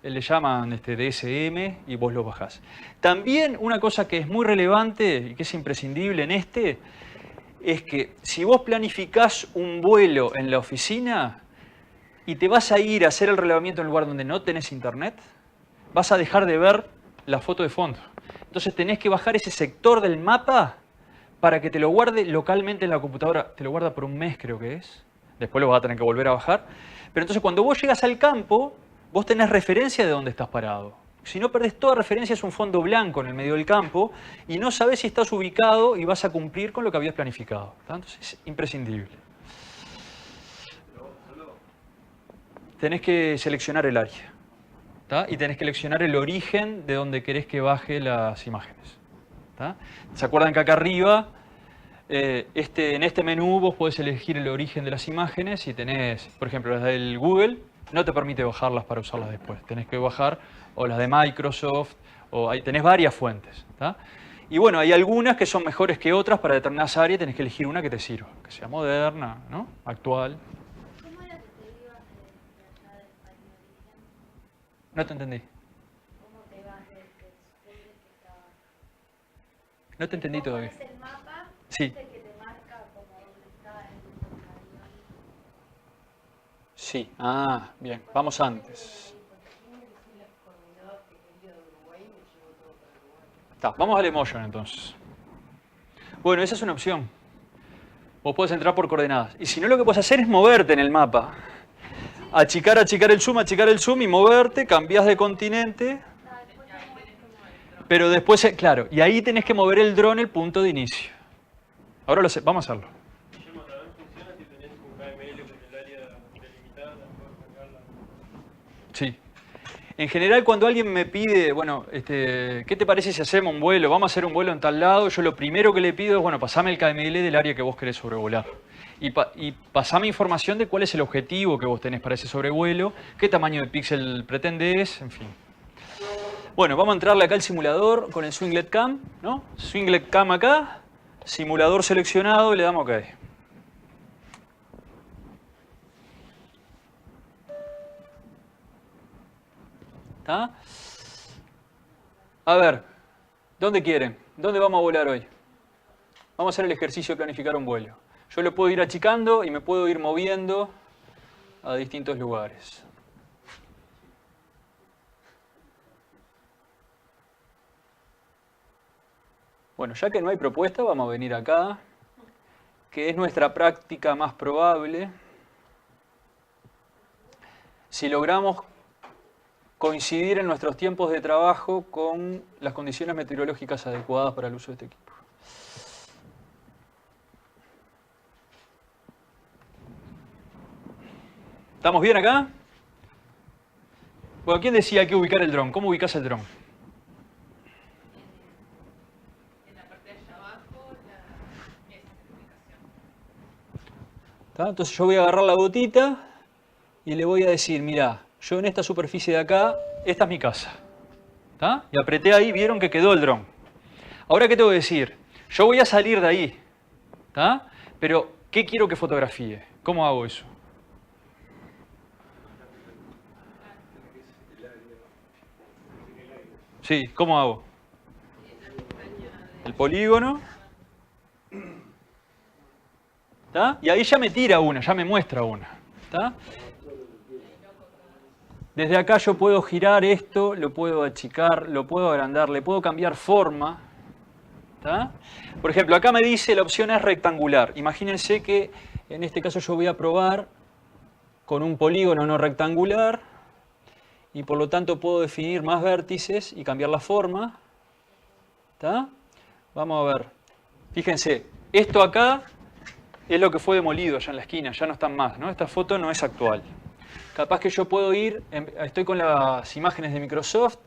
le llaman DSM y vos lo bajás. También una cosa que es muy relevante y que es imprescindible en es que si vos planificás un vuelo en la oficina y te vas a ir a hacer el relevamiento en un lugar donde no tenés internet, vas a dejar de ver la foto de fondo. Entonces tenés que bajar ese sector del mapa para que te lo guarde localmente en la computadora. Te lo guarda por un mes, creo que es. Después lo vas a tener que volver a bajar. Pero entonces cuando vos llegas al campo, vos tenés referencia de dónde estás parado. Si no perdés toda referencia, es un fondo blanco en el medio del campo y no sabés si estás ubicado y vas a cumplir con lo que habías planificado. Entonces es imprescindible. Tenés que seleccionar el área. ¿Tá? Y tenés que seleccionar el origen de donde querés que baje las imágenes. ¿Tá? ¿Se acuerdan que acá arriba, en este menú vos podés elegir el origen de las imágenes y tenés, por ejemplo, las del Google, no te permite bajarlas para usarlas después. Tenés que bajar o las de Microsoft, o ahí tenés varias fuentes. ¿Tá? Y bueno, hay algunas que son mejores que otras para determinadas áreas, tenés que elegir una que te sirva, que sea moderna, ¿no? Actual. ¿Cómo era que te ibas de allá del país de origen? No te entendí. ¿Cómo te ibas del pueblo que estabas? No te entendí Vos todavía. pones el mapa, Sí. viste que te marca como dónde está el avión. Sí. Ah, bien. Vamos antes. Está, vamos al emotion entonces. Bueno, esa es una opción. Vos podés entrar por coordenadas. Y si no, lo que podés hacer es moverte en el mapa. Achicar el zoom y moverte, cambiás de continente. Pero después, claro, y ahí tenés que mover el dron el punto de inicio. Ahora vamos a hacerlo. Guillermo, también funciona si tenés un KML con el área delimitada, puedes cargarla. Sí. En general, cuando alguien me pide, bueno, ¿qué te parece si hacemos un vuelo? Vamos a hacer un vuelo en tal lado. Yo lo primero que le pido es, bueno, pasame el KML del área que vos querés sobrevolar. Y pasame información de cuál es el objetivo que vos tenés para ese sobrevuelo, qué tamaño de píxel pretendés, en fin. Bueno, vamos a entrarle acá al simulador con el Swinglet Cam, ¿no? Swinglet Cam acá, simulador seleccionado y le damos OK. ¿Está? A ver, ¿dónde quieren? ¿Dónde vamos a volar hoy? Vamos a hacer el ejercicio de planificar un vuelo. Yo lo puedo ir achicando y me puedo ir moviendo a distintos lugares. Bueno, ya que no hay propuesta, vamos a venir acá, que es nuestra práctica más probable. Si logramos coincidir en nuestros tiempos de trabajo con las condiciones meteorológicas adecuadas para el uso de este equipo. ¿Estamos bien acá? Bueno, ¿quién decía hay que ubicar el dron? ¿Cómo ubicás el dron? En la parte de allá abajo, esa ubicación. ¿Tá? Entonces yo voy a agarrar la botita y le voy a decir, mirá, yo en esta superficie de acá, esta es mi casa. ¿Tá? Y apreté ahí, vieron que quedó el dron. Ahora, ¿qué tengo que decir? Yo voy a salir de ahí. ¿Tá? Pero, ¿qué quiero que fotografíe? ¿Cómo hago eso? Sí, ¿cómo hago? El polígono. ¿Tá? Y ahí ya me tira una, ya me muestra una. ¿Tá? Desde acá yo puedo girar esto, lo puedo achicar, lo puedo agrandar, le puedo cambiar forma. ¿Tá? Por ejemplo, acá me dice la opción es rectangular. Imagínense que en este caso yo voy a probar con un polígono no rectangular y por lo tanto puedo definir más vértices y cambiar la forma. ¿Tá? Vamos a ver. Fíjense, esto acá es lo que fue demolido allá en la esquina, ya no están más, ¿no? Esta foto no es actual. Capaz que yo puedo ir, estoy con las imágenes de Microsoft,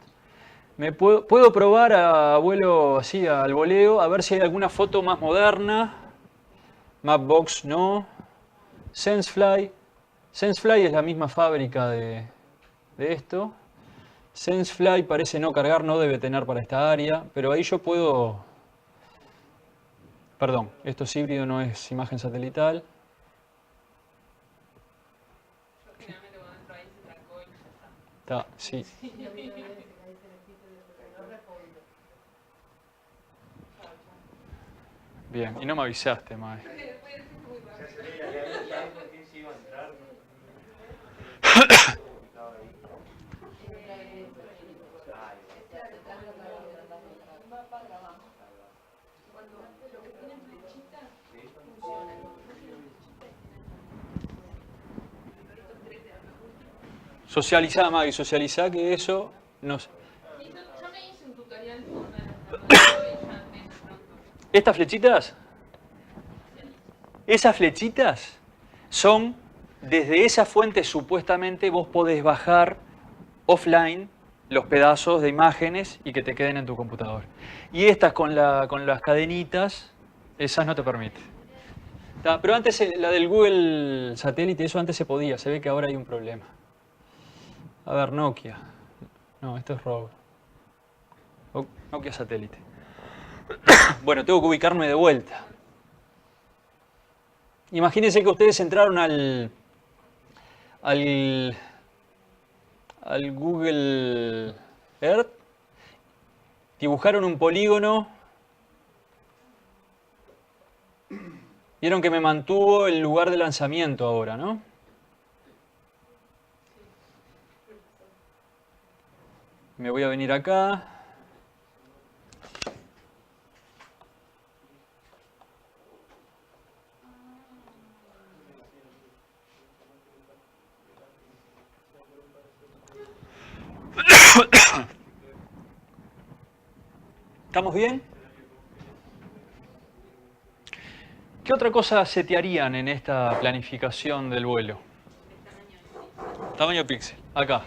puedo probar a vuelo así al voleo, a ver si hay alguna foto más moderna. Mapbox no. SenseFly. SenseFly es la misma fábrica de esto. SenseFly parece no cargar, no debe tener para esta área, pero ahí yo puedo... Perdón, esto es híbrido, no es imagen satelital. Finalmente cuando entro ahí se trancó y ya está. Está, sí. Bien, y no me avisaste, Mae. Socializá, Maggie, socializá que eso nos... tocaría el turno de y ya tenés pronto. ¿Estas flechitas? Esas flechitas son, desde esa fuente supuestamente vos podés bajar offline los pedazos de imágenes y que te queden en tu computador. Y estas con las cadenitas, esas no te permiten. Pero antes la del Google Satélite, eso antes se podía, se ve que ahora hay un problema. A ver, Nokia. No, esto es Rogue. Nokia Satélite. Bueno, tengo que ubicarme de vuelta. Imagínense que ustedes entraron al Google Earth, dibujaron un polígono, vieron que me mantuvo el lugar de lanzamiento ahora, ¿no? Me voy a venir acá. ¿Estamos bien? ¿Qué otra cosa setearían en esta planificación del vuelo? Tamaño píxel. Acá.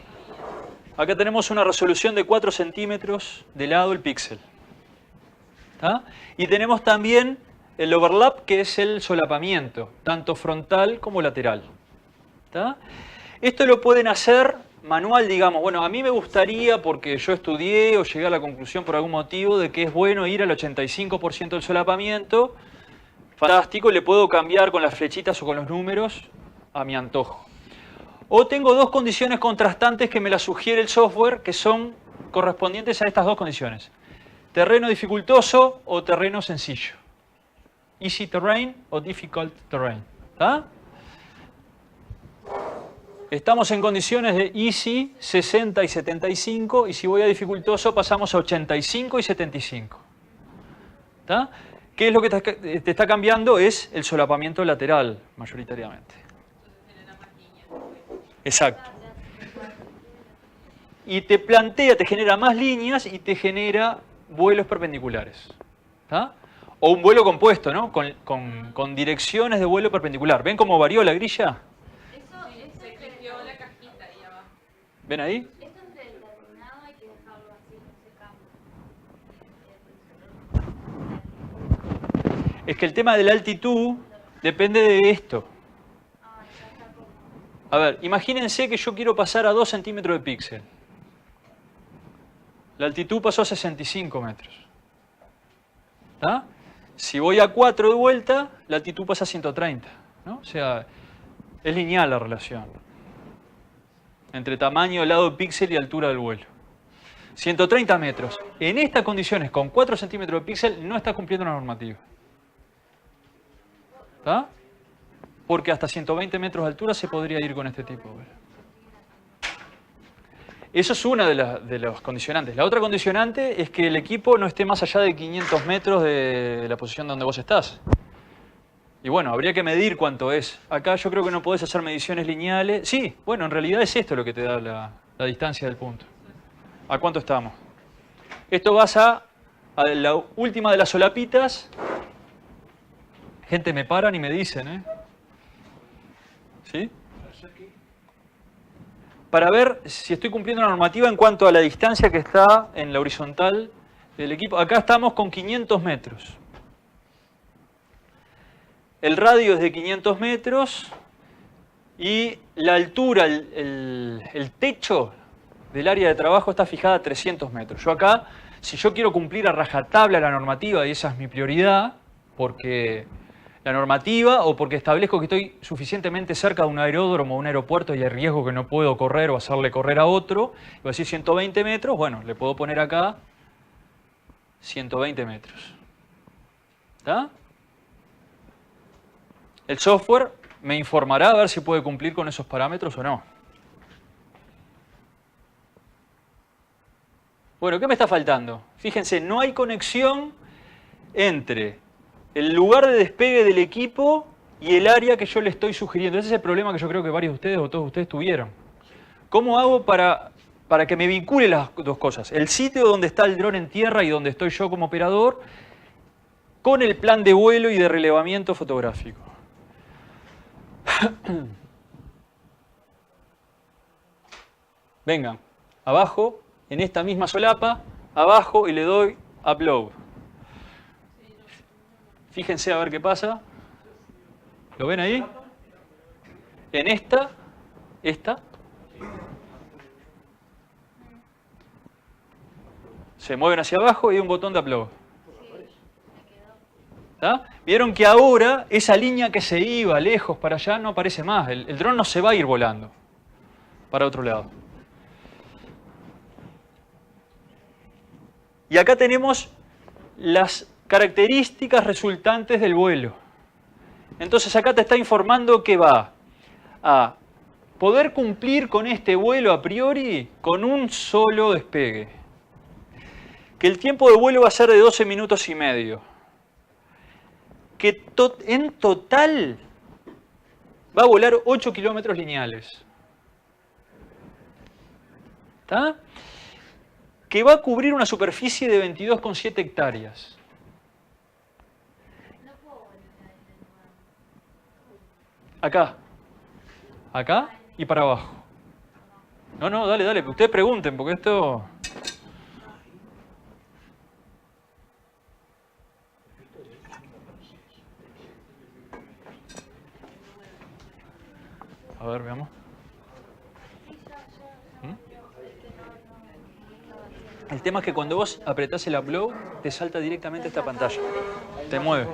Acá tenemos una resolución de 4 centímetros de lado el píxel. ¿Tá? Y tenemos también el overlap, que es el solapamiento, tanto frontal como lateral. ¿Tá? Esto lo pueden hacer manual, digamos. Bueno, a mí me gustaría, porque yo estudié o llegué a la conclusión por algún motivo, de que es bueno ir al 85% del solapamiento. Fantástico, le puedo cambiar con las flechitas o con los números a mi antojo. O tengo dos condiciones contrastantes que me las sugiere el software, que son correspondientes a estas dos condiciones. Terreno dificultoso o terreno sencillo. Easy terrain o difficult terrain. ¿Tá? Estamos en condiciones de easy, 60 y 75, y si voy a dificultoso pasamos a 85 y 75. ¿Tá? ¿Qué es lo que te está cambiando? Es el solapamiento lateral, mayoritariamente. Exacto. Y te plantea, te genera más líneas y te genera vuelos perpendiculares. ¿Tá? O un vuelo compuesto, ¿no? Con direcciones de vuelo perpendicular. ¿Ven cómo varió la grilla? Se cliqueó la cajita ahí abajo. ¿Ven ahí? Esto es determinado, hay que dejarlo así, no se cambia. Es que el tema de la altitud depende de esto. A ver, imagínense que yo quiero pasar a 2 centímetros de píxel. La altitud pasó a 65 metros. ¿Tá? Si voy a 4 de vuelta, la altitud pasa a 130. ¿No? O sea, es lineal la relación entre tamaño, lado de píxel y altura del vuelo. 130 metros. En estas condiciones, con 4 centímetros de píxel, no está cumpliendo la normativa. ¿Tá? Porque hasta 120 metros de altura se podría ir con este tipo de vuelo. Eso es una de los condicionantes. La otra condicionante es que el equipo no esté más allá de 500 metros de la posición donde vos estás. Y bueno, habría que medir cuánto es. Acá yo creo que no podés hacer mediciones lineales. Sí, bueno, en realidad es esto lo que te da la distancia del punto. ¿A cuánto estamos? Esto vas a la última de las solapitas. Gente, me paran y me dicen, ¿eh? ¿Sí? Para ver si estoy cumpliendo la normativa en cuanto a la distancia que está en la horizontal del equipo. Acá estamos con 500 metros. El radio es de 500 metros y la altura, el techo del área de trabajo está fijada a 300 metros. Yo acá, si yo quiero cumplir a rajatabla la normativa, y esa es mi prioridad, porque la normativa o porque establezco que estoy suficientemente cerca de un aeródromo o un aeropuerto y hay riesgo que no puedo correr o hacerle correr a otro, voy a decir 120 metros, bueno, le puedo poner acá 120 metros. ¿Está? El software me informará a ver si puede cumplir con esos parámetros o no. Bueno, ¿qué me está faltando? Fíjense, no hay conexión entre el lugar de despegue del equipo y el área que yo le estoy sugiriendo. Ese es el problema que yo creo que varios de ustedes o todos ustedes tuvieron. ¿Cómo hago para para que me vincule las dos cosas. El sitio donde está el dron en tierra y donde estoy yo como operador, con el plan de vuelo y de relevamiento fotográfico. Vengan, abajo, en esta misma solapa, abajo y le doy upload. Fíjense a ver qué pasa. ¿Lo ven ahí? En esta. Se mueven hacia abajo y hay un botón de upload. ¿Está? Vieron que ahora esa línea que se iba lejos para allá no aparece más. El dron no se va a ir volando para otro lado. Y acá tenemos las características resultantes del vuelo. Entonces acá te está informando que va a poder cumplir con este vuelo a priori con un solo despegue. Que el tiempo de vuelo va a ser de 12 minutos y medio. Que en total va a volar 8 kilómetros lineales. ¿Está? Que va a cubrir una superficie de 22,7 hectáreas. Acá. Acá y para abajo. No, dale, ustedes pregunten, porque esto... A ver, veamos. El tema es que cuando vos apretás el upload, te salta directamente esta pantalla. Te mueve.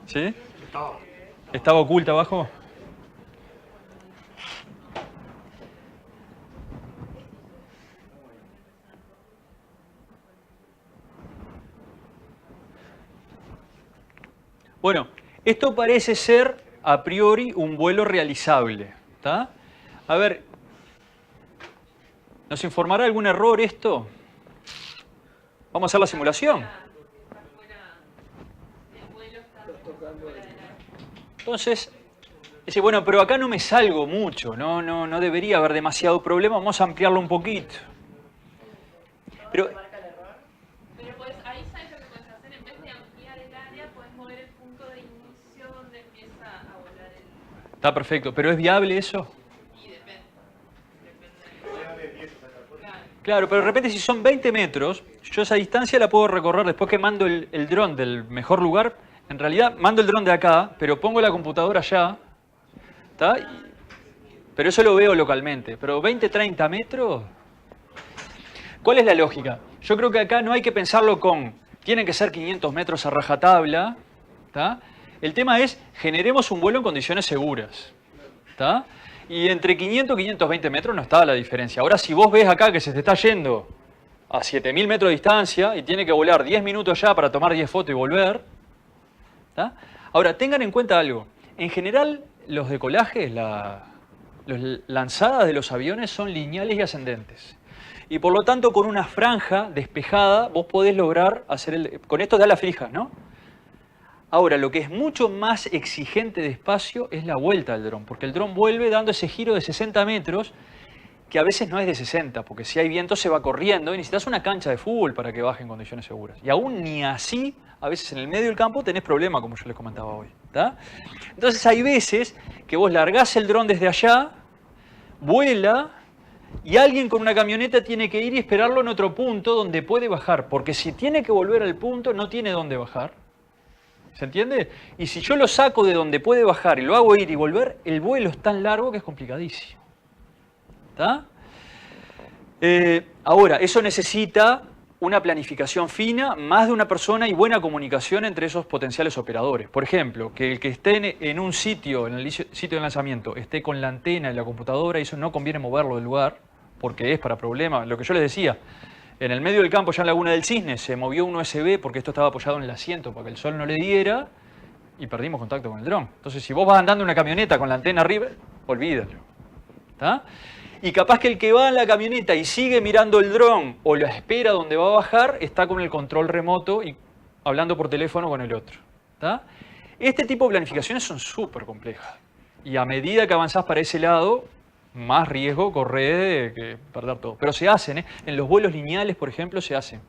¿Sí? ¿Estaba oculta abajo? Bueno, esto parece ser a priori un vuelo realizable. ¿Tá? A ver, ¿nos informará algún error esto? Vamos a hacer la simulación. Entonces, dice, bueno, pero acá no me salgo mucho, no debería haber demasiado problema, vamos a ampliarlo un poquito. Pero pues ahí sabes lo que puedes hacer, en vez de ampliar el área, puedes mover el punto de inicio donde empieza a volar el... está perfecto, pero ¿es viable eso? Y depende. Claro, pero de repente si son 20 metros, yo esa distancia la puedo recorrer después que mando el dron del mejor lugar. En realidad mando el dron de acá, pero pongo la computadora allá. ¿Está? Pero eso lo veo localmente. Pero 20, 30 metros... ¿Cuál es la lógica? Yo creo que acá no hay que pensarlo con... Tienen que ser 500 metros a rajatabla. ¿Está? El tema es, generemos un vuelo en condiciones seguras. ¿Está? Y entre 500 y 520 metros no está la diferencia. Ahora, si vos ves acá que se te está yendo a 7000 metros de distancia y tiene que volar 10 minutos ya para tomar 10 fotos y volver... ¿tá? Ahora, tengan en cuenta algo. En general, los decolajes, las lanzadas de los aviones son lineales y ascendentes. Y por lo tanto, con una franja despejada, vos podés lograr hacer el... Con esto da la fija, ¿no? Ahora, lo que es mucho más exigente de espacio es la vuelta del dron, porque el dron vuelve dando ese giro de 60 metros, que a veces no es de 60, porque si hay viento se va corriendo y necesitas una cancha de fútbol para que baje en condiciones seguras. Y aún ni así, a veces en el medio del campo tenés problemas, como yo les comentaba hoy. ¿Tá? Entonces hay veces que vos largás el dron desde allá, vuela, y alguien con una camioneta tiene que ir y esperarlo en otro punto donde puede bajar, porque si tiene que volver al punto, no tiene dónde bajar. ¿Se entiende? Y si yo lo saco de donde puede bajar y lo hago ir y volver, el vuelo es tan largo que es complicadísimo. ¿Está? Ahora, eso necesita una planificación fina, más de una persona y buena comunicación entre esos potenciales operadores. Por ejemplo, que el que esté en un sitio, en el sitio de lanzamiento, esté con la antena en la computadora, y eso no conviene moverlo del lugar, porque es para problemas. Lo que yo les decía, en el medio del campo, ya en Laguna del Cisne, se movió un USB porque esto estaba apoyado en el asiento para que el sol no le diera y perdimos contacto con el dron. Entonces, si vos vas andando en una camioneta con la antena arriba, olvídalo. ¿Está? Y capaz que el que va en la camioneta y sigue mirando el dron o la espera donde va a bajar, está con el control remoto y hablando por teléfono con el otro. ¿Está? Este tipo de planificaciones son súper complejas. Y a medida que avanzás para ese lado, más riesgo corre que perder todo. Pero se hacen, en los vuelos lineales, por ejemplo, se hacen.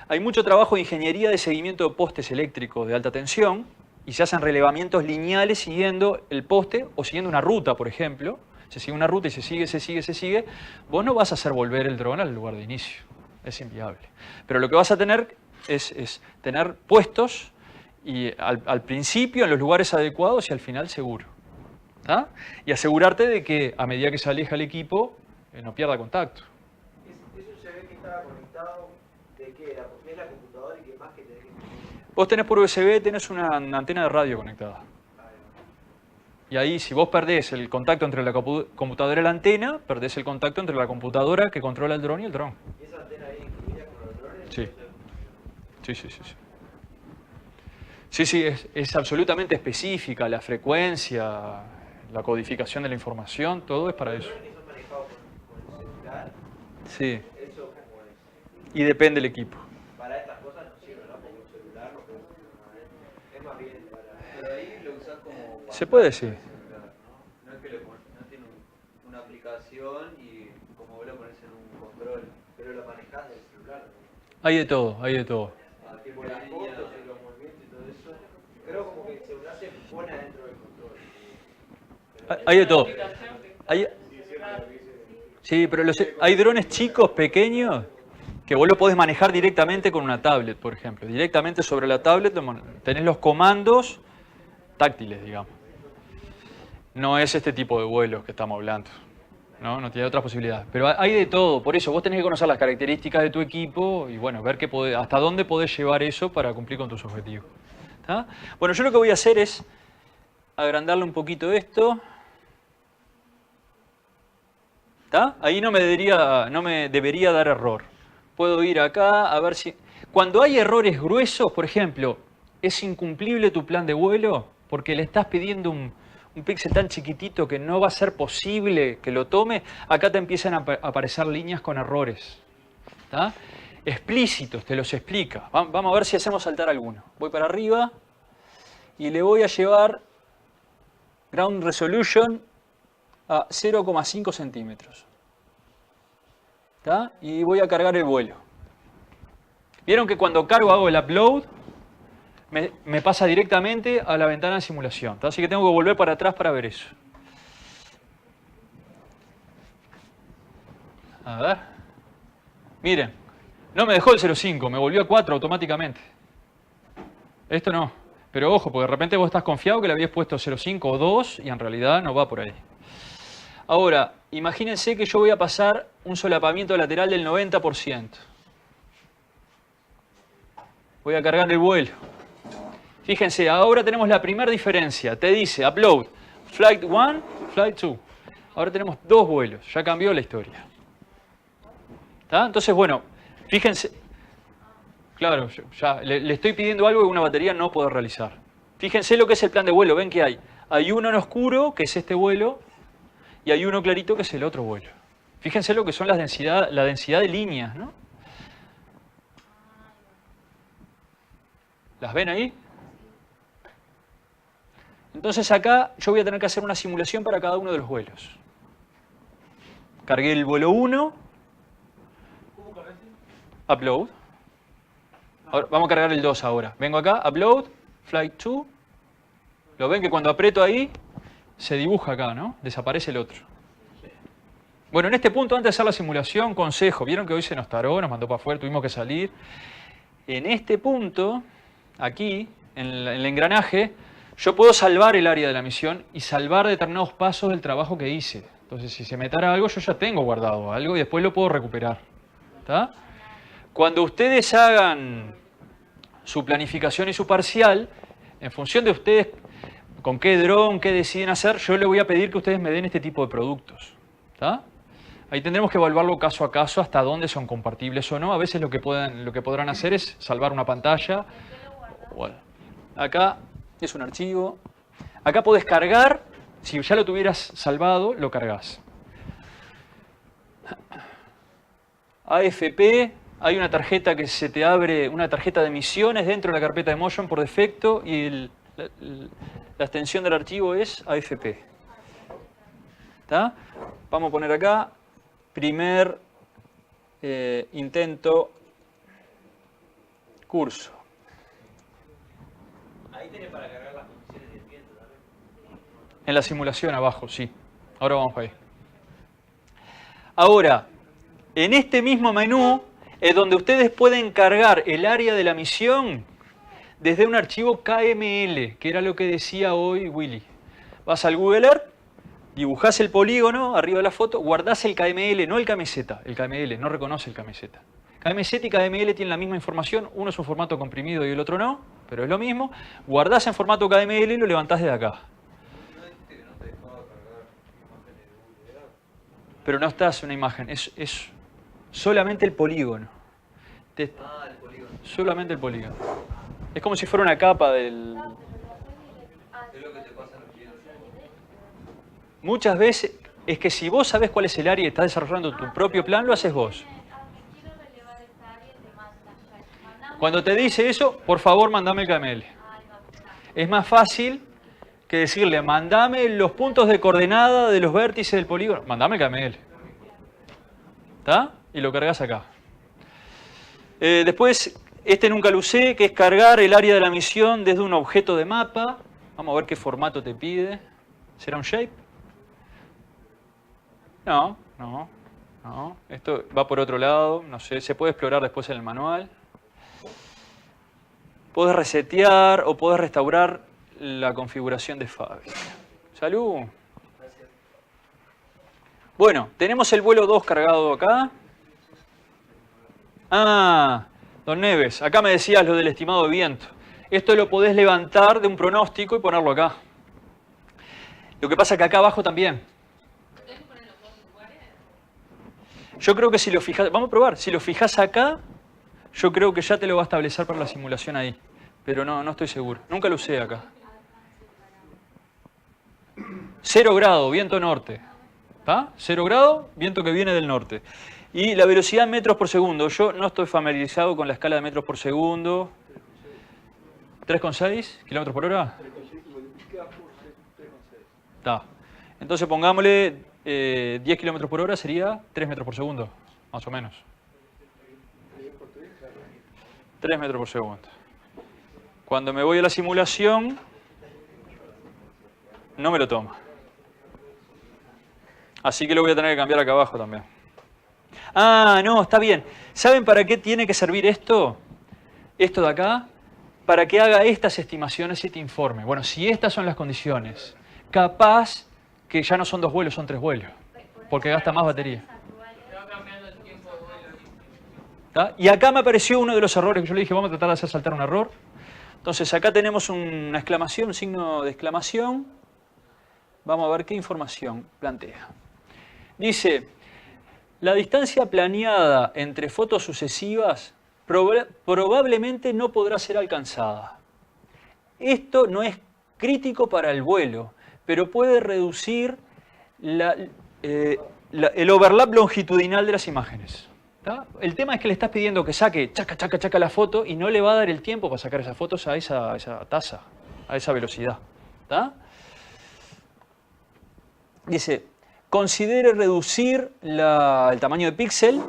Hay mucho trabajo de ingeniería de seguimiento de postes eléctricos de alta tensión y se hacen relevamientos lineales siguiendo el poste o siguiendo una ruta, por ejemplo. Se sigue una ruta y se sigue. Vos no vas a hacer volver el dron al lugar de inicio. Es inviable. Pero lo que vas a tener es tener puestos y al principio en los lugares adecuados y al final seguro. ¿Tá? Y asegurarte de que a medida que se aleja el equipo no pierda contacto. Eso se ve que estaba conectado, ¿de qué era? Porque es la computadora y qué más que tenés que... Vos tenés por USB, tenés una antena de radio conectada. Y ahí, si vos perdés el contacto entre la computadora y la antena, perdés el contacto entre la computadora que controla el dron y el dron. ¿Y esa antena ahí incluida con los drones? Sí. Sí, es absolutamente específica, la frecuencia, la codificación de la información, todo es para eso. ¿Los drones que son manejados con el celular? Sí, ¿Eso cómo es? y depende del equipo. Para estas cosas no sirve, ¿no? Porque un celular no puede funcionar. Es más bien para... Pero ahí lo usás como... Se puede, sí. celular, ¿no? No es que no tiene una aplicación y como vos lo pones en un control. Pero lo manejás del celular, ¿no? Hay de todo, hay de todo. Tipo las fotos y los movimientos y todo eso. Creo como que el celular se pone adentro del control. Hay de todo. Sí, pero hay drones chicos, pequeños, que vos lo podés manejar directamente con una tablet, por ejemplo. Directamente sobre la tablet tenés los comandos táctiles, digamos. No es este tipo de vuelos que estamos hablando. No tiene otras posibilidades. Pero hay de todo. Por eso vos tenés que conocer las características de tu equipo y bueno, ver hasta dónde podés llevar eso para cumplir con tus objetivos. ¿Tá? Bueno, yo lo que voy a hacer es agrandarle un poquito esto. ¿Tá? Ahí no me debería dar error. Puedo ir acá a ver si... Cuando hay errores gruesos, por ejemplo, es incumplible tu plan de vuelo porque le estás pidiendo un píxel tan chiquitito que no va a ser posible que lo tome, acá te empiezan a aparecer líneas con errores. ¿Tá? Explícitos, te los explica. Vamos a ver si hacemos saltar alguno. Voy para arriba y le voy a llevar Ground Resolution a 0,5 centímetros. ¿Tá? Y voy a cargar el vuelo. Vieron que cuando cargo hago el upload, me pasa directamente a la ventana de simulación. ¿Tá? Así que tengo que volver para atrás para ver eso. A ver. Miren, no me dejó el 0,5, me volvió a 4 automáticamente. Esto no. Pero ojo, porque de repente vos estás confiado que le habías puesto 0,5 o 2 y en realidad no va por ahí. Ahora, imagínense que yo voy a pasar un solapamiento lateral del 90%. Voy a cargar el vuelo. Fíjense, ahora tenemos la primera diferencia. Te dice upload, flight 1, flight 2. Ahora tenemos dos vuelos, ya cambió la historia. ¿Tá? Entonces, bueno, fíjense. Claro, ya le estoy pidiendo algo que una batería no puede realizar. Fíjense lo que es el plan de vuelo. Ven que hay uno en oscuro, que es este vuelo, y hay uno clarito, que es el otro vuelo. Fíjense lo que son la densidad de líneas, ¿no? ¿Las ven ahí? Entonces acá yo voy a tener que hacer una simulación para cada uno de los vuelos. Cargué el vuelo 1. Upload. Ahora, vamos a cargar el 2 ahora. Vengo acá, upload, flight 2. ¿Lo ven que cuando aprieto ahí, se dibuja acá, ¿no? Desaparece el otro. Bueno, en este punto, antes de hacer la simulación, consejo. Vieron que hoy se nos taró, nos mandó para afuera, tuvimos que salir. En este punto, aquí, en el engranaje, yo puedo salvar el área de la misión y salvar determinados pasos del trabajo que hice. Entonces, si se me tara algo, yo ya tengo guardado algo y después lo puedo recuperar. ¿Tá? Cuando ustedes hagan su planificación y su parcial, en función de ustedes con qué dron, qué deciden hacer, yo les voy a pedir que ustedes me den este tipo de productos. ¿Tá? Ahí tendremos que evaluarlo caso a caso hasta dónde son compartibles o no. A veces lo que podrán hacer es salvar una pantalla. Bueno, acá es un archivo. Acá podés cargar. Si ya lo tuvieras salvado, lo cargas. AFP. Hay una tarjeta que se te abre, una tarjeta de misiones dentro de la carpeta de Motion por defecto y la extensión del archivo es AFP. ¿Tá? Vamos a poner acá, primer intento, curso. Ahí tenés para cargar las condiciones del viento también. En la simulación abajo, sí. Ahora vamos para ahí. Ahora, en este mismo menú es donde ustedes pueden cargar el área de la misión desde un archivo KML, que era lo que decía hoy Willy. Vas al Google Earth, dibujás el polígono arriba de la foto, guardás el KML, no el KMZ. El KML no reconoce el KMZ. KMZ y KML tienen la misma información, uno es un formato comprimido y el otro no, pero es lo mismo. Guardás en formato KML y lo levantás desde acá. Pero no estás una imagen, es solamente el polígono. El polígono. Solamente el polígono. Es como si fuera una capa del... Es lo que te pasa en los clientes. Muchas veces es que si vos sabés cuál es el área y estás desarrollando tu propio plan, lo haces vos. Cuando te dice eso, por favor, mandame el KML. Es más fácil que decirle, mandame los puntos de coordenada de los vértices del polígono. Mandame el KML. ¿Está? Y lo cargas acá. Después, este nunca lo usé, que es cargar el área de la misión desde un objeto de mapa. Vamos a ver qué formato te pide. ¿Será un shape? No. Esto va por otro lado. No sé, se puede explorar después en el manual. Podés resetear o podés restaurar la configuración de fábrica. Salud. Bueno, tenemos el vuelo 2 cargado acá. Don Neves, acá me decías lo del estimado de viento. Esto lo podés levantar de un pronóstico y ponerlo acá. Lo que pasa es que acá abajo también. Yo creo que si lo fijas, vamos a probar, si lo fijas acá, yo creo que ya te lo va a establecer para la simulación ahí. Pero no estoy seguro. Nunca lo usé acá. 0 grado, viento norte. ¿Está? 0 grado, viento que viene del norte. Y la velocidad en metros por segundo. Yo no estoy familiarizado con la escala de metros por segundo. 3,6 kilómetros por hora. Está. Entonces pongámosle 10 kilómetros por hora sería 3 metros por segundo. Más o menos. 3 metros por segundo. Cuando me voy a la simulación, no me lo toma. Así que lo voy a tener que cambiar acá abajo también. No, está bien. ¿Saben para qué tiene que servir esto? Esto de acá, para que haga estas estimaciones y te informe. Bueno, si estas son las condiciones, capaz que ya no son 2 vuelos, son 3 vuelos. Porque gasta más batería. ¿Tá? Y acá me apareció uno de los errores que yo le dije, vamos a tratar de hacer saltar un error. Entonces acá tenemos una exclamación, un signo de exclamación. Vamos a ver qué información plantea. Dice, la distancia planeada entre fotos sucesivas probablemente no podrá ser alcanzada. Esto no es crítico para el vuelo, pero puede reducir el overlap longitudinal de las imágenes. ¿Tá? El tema es que le estás pidiendo que saque chaca la foto y no le va a dar el tiempo para sacar esas fotos a esa tasa, a esa velocidad. ¿Tá? Dice, considere reducir el tamaño de píxel,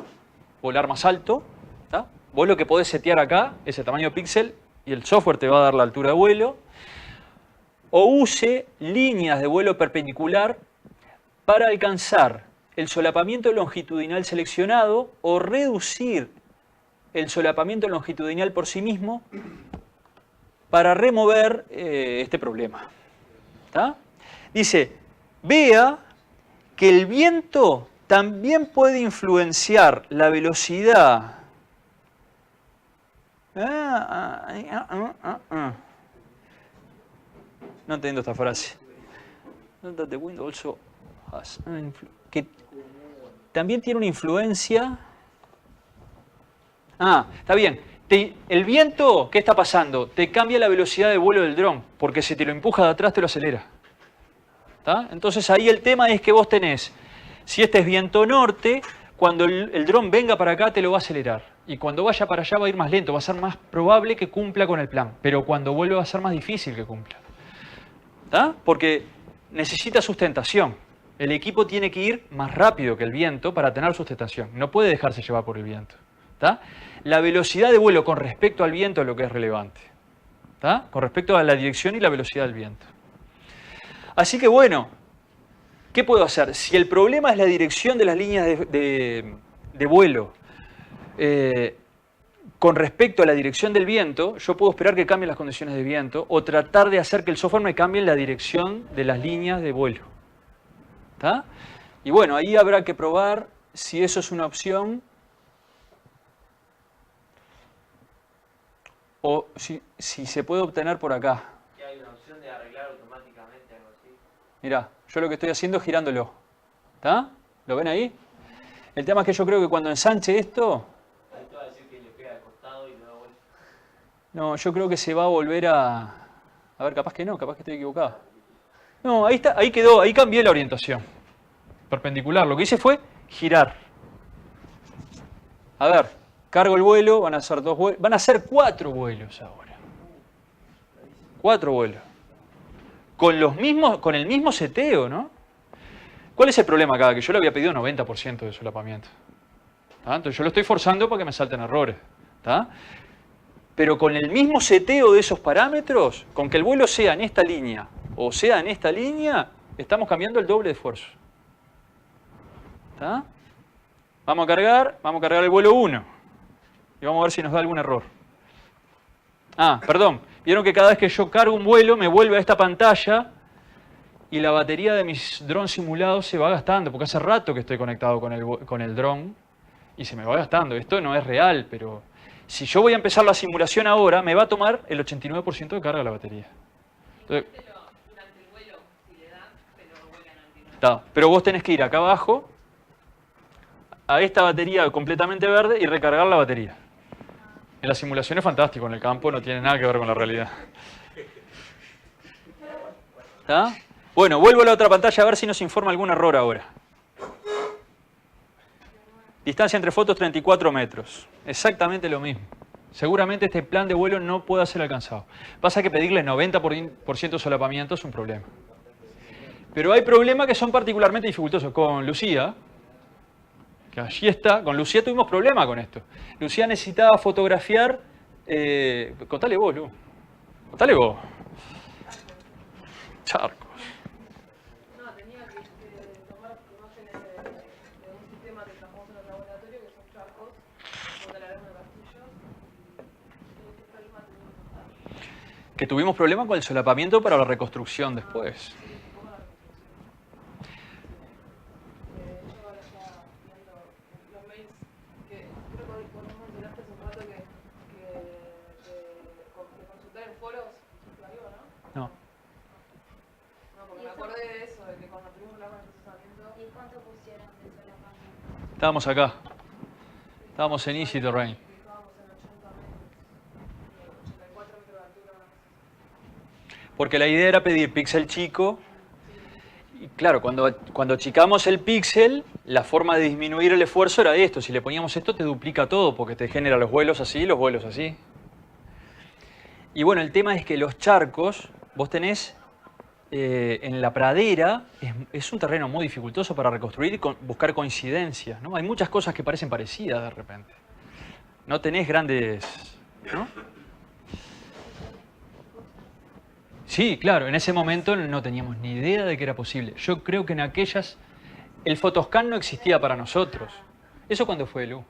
volar más alto. ¿Tá? Vos lo que podés setear acá es el tamaño de píxel y el software te va a dar la altura de vuelo. O use líneas de vuelo perpendicular para alcanzar el solapamiento longitudinal seleccionado o reducir el solapamiento longitudinal por sí mismo para remover este problema. ¿Tá? Dice, vea que el viento también puede influenciar la velocidad. No entiendo esta frase. The wind also has que también tiene una influencia. Está bien. El viento, ¿qué está pasando? Te cambia la velocidad de vuelo del dron, porque si te lo empuja de atrás te lo acelera. ¿Tá? Entonces ahí el tema es que vos tenés, si este es viento norte, cuando el dron venga para acá te lo va a acelerar. Y cuando vaya para allá va a ir más lento, va a ser más probable que cumpla con el plan. Pero cuando vuelva va a ser más difícil que cumpla. ¿Tá? Porque necesita sustentación. El equipo tiene que ir más rápido que el viento para tener sustentación. No puede dejarse llevar por el viento. ¿Tá? La velocidad de vuelo con respecto al viento es lo que es relevante. ¿Tá? Con respecto a la dirección y la velocidad del viento. Así que bueno, ¿qué puedo hacer? Si el problema es la dirección de las líneas de vuelo con respecto a la dirección del viento, yo puedo esperar que cambien las condiciones de viento o tratar de hacer que el software me cambie la dirección de las líneas de vuelo. ¿Tá? Y bueno, ahí habrá que probar si eso es una opción o si se puede obtener por acá. Que hay una opción de arreglar automáticamente algo así. Mirá, yo lo que estoy haciendo es girándolo. ¿Está? ¿Lo ven ahí? El tema es que yo creo que cuando ensanche esto... Ahí te va a decir que le pega al costado y luego vuelve. No, yo creo que se va a volver a... A ver, capaz que no, capaz que estoy equivocado. No, ahí está, ahí quedó, ahí cambié la orientación. Perpendicular. Lo que hice fue girar. A ver, cargo el vuelo, van a ser 2 vuelos, van a ser 4 vuelos ahora. 4 vuelos. Con el mismo seteo, ¿no? ¿Cuál es el problema acá? Que yo le había pedido 90% de solapamiento. ¿Tá? Entonces yo lo estoy forzando para que me salten errores. ¿Tá? Pero con el mismo seteo de esos parámetros, con que el vuelo sea en esta línea o sea en esta línea, estamos cambiando el doble de esfuerzo. ¿Tá? Vamos a cargar el vuelo 1. Y vamos a ver si nos da algún error. Ah, perdón. Vieron que cada vez que yo cargo un vuelo me vuelve a esta pantalla y la batería de mis drones simulados se va gastando, porque hace rato que estoy conectado con el dron y se me va gastando. Esto no es real, pero si yo voy a empezar la simulación ahora, me va a tomar el 89% de carga de la batería. Entonces, Durante el vuelo, si le dan, pero vuelan al está, pero vos tenés que ir acá abajo a esta batería completamente verde y recargar la batería. En la simulación es fantástico, en el campo no tiene nada que ver con la realidad. ¿Está? Bueno, vuelvo a la otra pantalla a ver si nos informa algún error ahora. Distancia entre fotos 34 metros. Exactamente lo mismo. Seguramente este plan de vuelo no pueda ser alcanzado. Pasa que pedirle 90% de solapamiento es un problema. Pero hay problemas que son particularmente dificultosos. Con Lucía, que allí está, con Lucía tuvimos problemas con esto. Lucía necesitaba fotografiar... contale vos, Lu. Contale vos. Charcos. No, tenía que tomar imágenes de un sistema que trabajamos en el laboratorio, que son charcos, donde la arena de castillos. ¿Y qué problema tuvimos? Que tuvimos problemas con el solapamiento para la reconstrucción después. Yo ahora ya viendo los mails, que creo que vos me enteraste hace un rato que consultar en foros, ¿lo digo, no? No. No, porque me acordé de eso, de que cuando tuvimos la con el procesamiento... ¿Y cuánto pusieron de solapamiento? Estábamos acá. Estábamos en Easy Terrain. Estábamos en 80 metros, 84 metros de altura. Porque la idea era pedir píxel chico. Y claro, cuando achicamos el píxel, la forma de disminuir el esfuerzo era esto. Si le poníamos esto, te duplica todo, porque te genera los vuelos así y los vuelos así. Y bueno, el tema es que los charcos, vos tenés en la pradera, es un terreno muy dificultoso para reconstruir y buscar coincidencias, ¿no? Hay muchas cosas que parecen parecidas de repente. No tenés grandes... ¿no? Sí, claro, en ese momento no teníamos ni idea de que era posible. Yo creo que en aquellas el Photoscan no existía para nosotros. ¿Eso cuándo fue, Lu?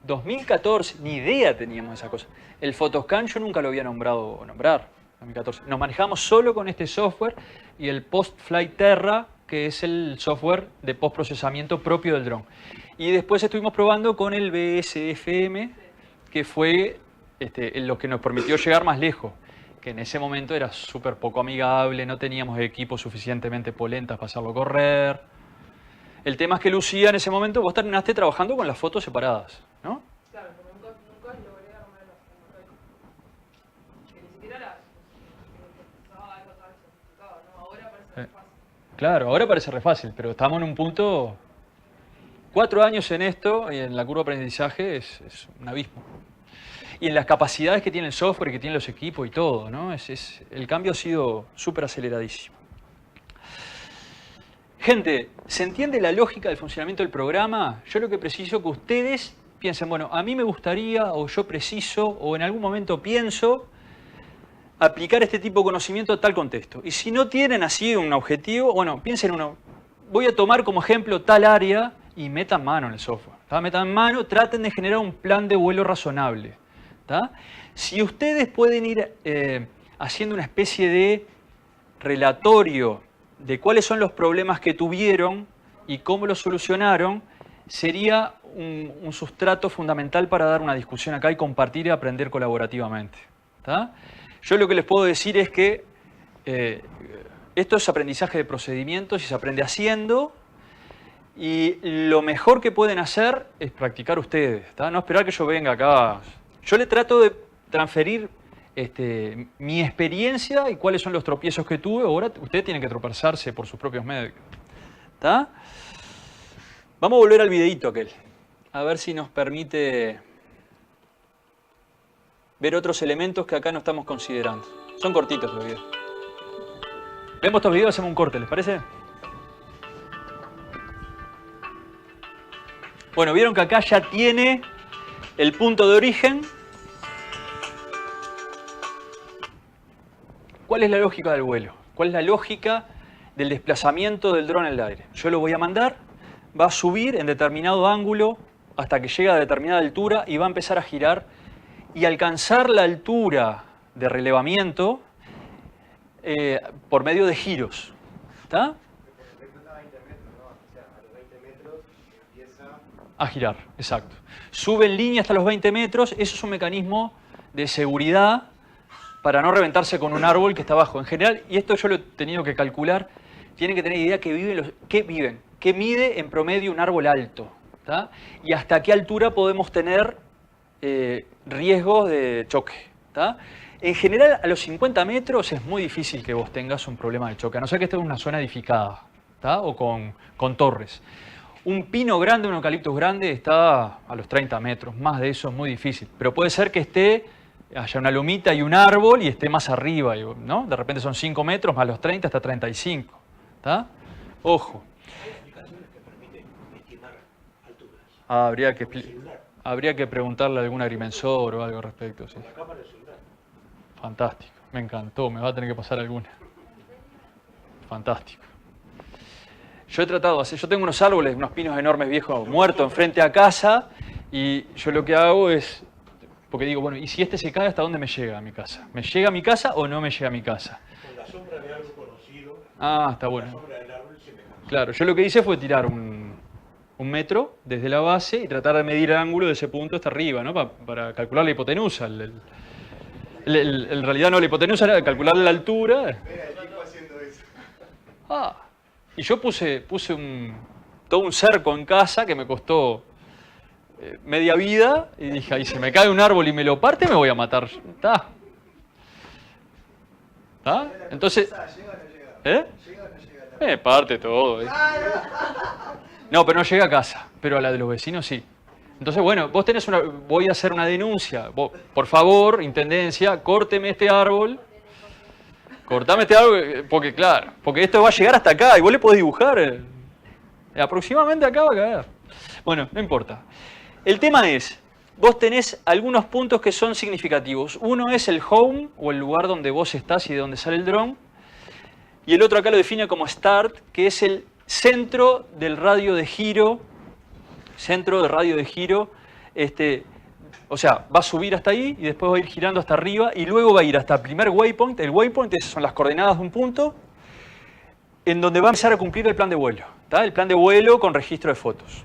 2014, ni idea teníamos de esa cosa. El Photoscan yo nunca lo había nombrar, 2014. Nos manejamos solo con este software y el Post-Flight Terra, que es el software de postprocesamiento propio del dron. Y después estuvimos probando con el BSFM, que fue lo que nos permitió llegar más lejos, que en ese momento era súper poco amigable, no teníamos equipos suficientemente polentas para hacerlo correr. El tema es que Lucía, en ese momento, vos terminaste trabajando con las fotos separadas, ¿no? Claro, pero nunca logré armar las que ni siquiera las pensaba algo tan sofisticado, ¿no? Ahora parece re fácil. Claro, ahora parece re fácil, pero estamos en un punto... 4 años en esto y en la curva de aprendizaje es un abismo. Y en las capacidades que tiene el software, que tienen los equipos y todo, ¿no? El cambio ha sido súper aceleradísimo. Gente, ¿se entiende la lógica del funcionamiento del programa? Yo lo que preciso que ustedes piensen, bueno, a mí me gustaría, o yo preciso, o en algún momento pienso aplicar este tipo de conocimiento a tal contexto. Y si no tienen así un objetivo, bueno, piensen uno, voy a tomar como ejemplo tal área y metan mano en el software. ¿Tá? Metan mano, traten de generar un plan de vuelo razonable. ¿Tá? Si ustedes pueden ir haciendo una especie de relatorio de cuáles son los problemas que tuvieron y cómo los solucionaron, sería un sustrato fundamental para dar una discusión acá y compartir y aprender colaborativamente. ¿Tá? Yo lo que les puedo decir es que esto es aprendizaje de procedimientos y se aprende haciendo, y lo mejor que pueden hacer es practicar ustedes. ¿Tá? No esperar que yo venga acá. Yo le trato de transferir mi experiencia y cuáles son los tropiezos que tuve. Ahora ustedes tienen que tropezarse por sus propios medios. ¿Tá? Vamos a volver al videíto aquel. A ver si nos permite ver otros elementos que acá no estamos considerando. Son cortitos los videos. Vemos estos videos y hacemos un corte, ¿les parece? Bueno, vieron que acá ya tiene el punto de origen. ¿Cuál es la lógica del vuelo? ¿Cuál es la lógica del desplazamiento del dron en el aire? Yo lo voy a mandar, va a subir en determinado ángulo hasta que llega a determinada altura y va a empezar a girar y alcanzar la altura de relevamiento por medio de giros. ¿Está? A girar, exacto. Sube en línea hasta los 20 metros, eso es un mecanismo de seguridad para no reventarse con un árbol que está abajo. En general, y esto yo lo he tenido que calcular, tienen que tener idea que mide en promedio un árbol alto. ¿Tá? Y hasta qué altura podemos tener riesgos de choque. ¿Tá? En general, a los 50 metros es muy difícil que vos tengas un problema de choque, a no ser que estés en una zona edificada, ¿tá? O con torres. Un pino grande, un eucaliptus grande está a los 30 metros, más de eso es muy difícil. Pero puede ser que haya una lomita y un árbol y esté más arriba, ¿no? De repente son 5 metros, más los 30 hasta 35. ¿Tá? Ojo. Hay aplicaciones que permiten estimar alturas. Habría que preguntarle a algún agrimensor o algo al respecto. Sí. La cámara del celular. Fantástico, me encantó, me va a tener que pasar alguna. Fantástico. Yo he tratado de hacer, yo tengo unos árboles, unos pinos enormes viejos muertos enfrente a casa, y yo lo que hago es, porque digo, bueno, ¿y si este se cae, hasta dónde me llega a mi casa? ¿Me llega a mi casa o no me llega a mi casa? Con la sombra de algo conocido. Ah, está bueno. La sombra del árbol se me cansa. Claro, yo lo que hice fue tirar un metro desde la base y tratar de medir el ángulo de ese punto hasta arriba, ¿no? Para calcular la hipotenusa. En realidad no, la hipotenusa era calcular la altura. Mira, el tipo haciendo eso. Y yo puse todo un cerco en casa que me costó media vida, y dije, ahí se me cae un árbol y me lo parte, me voy a matar. ¿Está? ¿Está? Entonces, parte todo. No, pero no llega a casa, pero a la de los vecinos sí. Entonces, bueno, vos tenés voy a hacer una denuncia. Vos, por favor, intendencia, córteme este árbol. Cortame este árbol, porque esto va a llegar hasta acá y vos le podés dibujar. Aproximadamente acá va a caer. Bueno, no importa. El tema es, vos tenés algunos puntos que son significativos. Uno es el home, o el lugar donde vos estás y de donde sale el dron. Y el otro acá lo define como start, que es el centro del radio de giro. O sea, va a subir hasta ahí y después va a ir girando hasta arriba y luego va a ir hasta el primer waypoint. El waypoint, esas son las coordenadas de un punto, en donde va a empezar a cumplir el plan de vuelo. ¿Tá? El plan de vuelo con registro de fotos.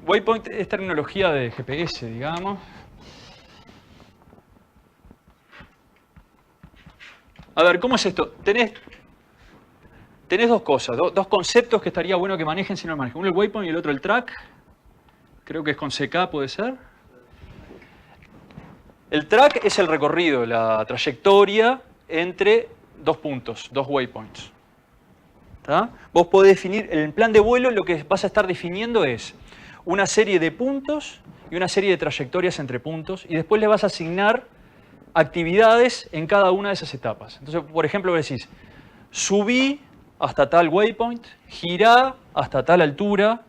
Waypoint es terminología de GPS, digamos. A ver, ¿cómo es esto? Tenés dos cosas, dos conceptos que estaría bueno que manejen si no lo manejan. Uno el waypoint y el otro el track. Creo que es con CK, ¿puede ser? El track es el recorrido, la trayectoria entre dos puntos, dos waypoints. ¿Tá? Vos podés definir, en el plan de vuelo lo que vas a estar definiendo es una serie de puntos y una serie de trayectorias entre puntos, y después le vas a asignar actividades en cada una de esas etapas. Entonces, por ejemplo, decís, subí hasta tal waypoint, girá hasta tal altura,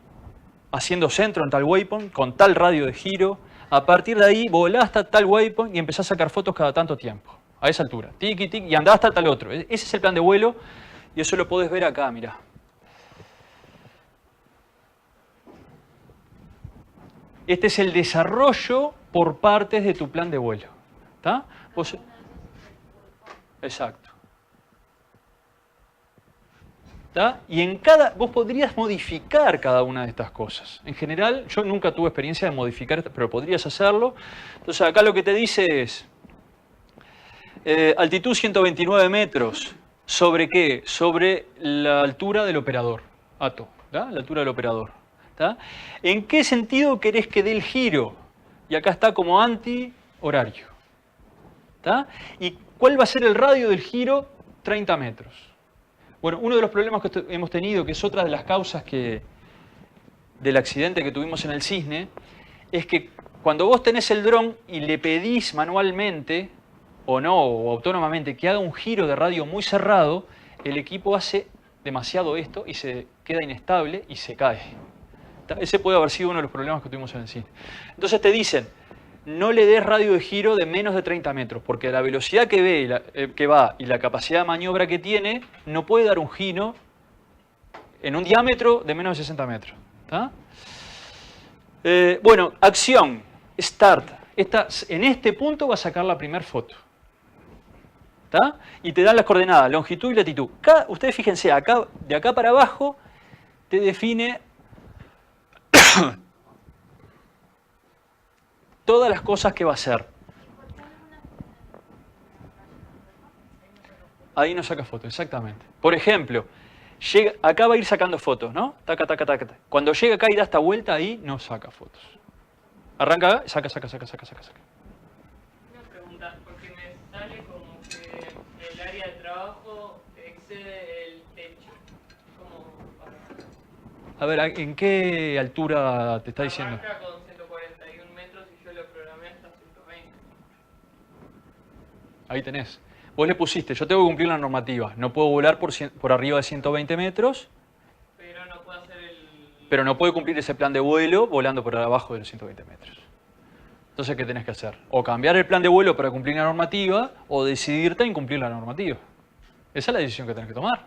haciendo centro en tal waypoint, con tal radio de giro. A partir de ahí, volá hasta tal waypoint y empezá a sacar fotos cada tanto tiempo, a esa altura. Tiki, tiki, y andá hasta tal otro. Ese es el plan de vuelo y eso lo podés ver acá, mirá. Este es el desarrollo por partes de tu plan de vuelo. ¿Está? Exacto. ¿Está? Y en cada, vos podrías modificar cada una de estas cosas. En general, yo nunca tuve experiencia de modificar, pero podrías hacerlo. Entonces acá lo que te dice es, altitud 129 metros. ¿Sobre qué? Sobre la altura del operador. ATO, ¿tá? La altura del operador. ¿Tá? ¿En qué sentido querés que dé el giro? Y acá está como anti-horario. ¿Tá? ¿Y cuál va a ser el radio del giro? 30 metros. Bueno, uno de los problemas que hemos tenido, que es otra de las causas del accidente que tuvimos en el Cisne, es que cuando vos tenés el dron y le pedís manualmente, o no, o autónomamente, que haga un giro de radio muy cerrado, el equipo hace demasiado esto y se queda inestable y se cae. Ese puede haber sido uno de los problemas que tuvimos en el Cisne. Entonces te dicen, no le des radio de giro de menos de 30 metros, porque la velocidad que va y la capacidad de maniobra que tiene, no puede dar un giro en un diámetro de menos de 60 metros. ¿Tá? Bueno, acción, start. En este punto va a sacar la primera foto. ¿Tá? Y te dan las coordenadas, longitud y latitud. Ustedes fíjense, acá, de acá para abajo, te define todas las cosas que va a hacer. Ahí no saca fotos, exactamente. Por ejemplo, acá va a ir sacando fotos, ¿no? Taca, taca, taca, taca. Cuando llega acá y da esta vuelta, ahí no saca fotos. Arranca acá, saca. Una pregunta, porque me sale como que el área de trabajo excede el techo. ¿Cómo pasa? A ver, ¿en qué altura te está diciendo? Arranca con 141 metros y yo lo programé hasta 120. Ahí tenés. Vos le pusiste, yo tengo que cumplir la normativa. No puedo volar por arriba de 120 metros. Pero no puedo hacer Pero no puedo cumplir ese plan de vuelo volando por abajo de los 120 metros. Entonces, ¿qué tenés que hacer? O cambiar el plan de vuelo para cumplir la normativa, o decidirte en cumplir la normativa. Esa es la decisión que tenés que tomar.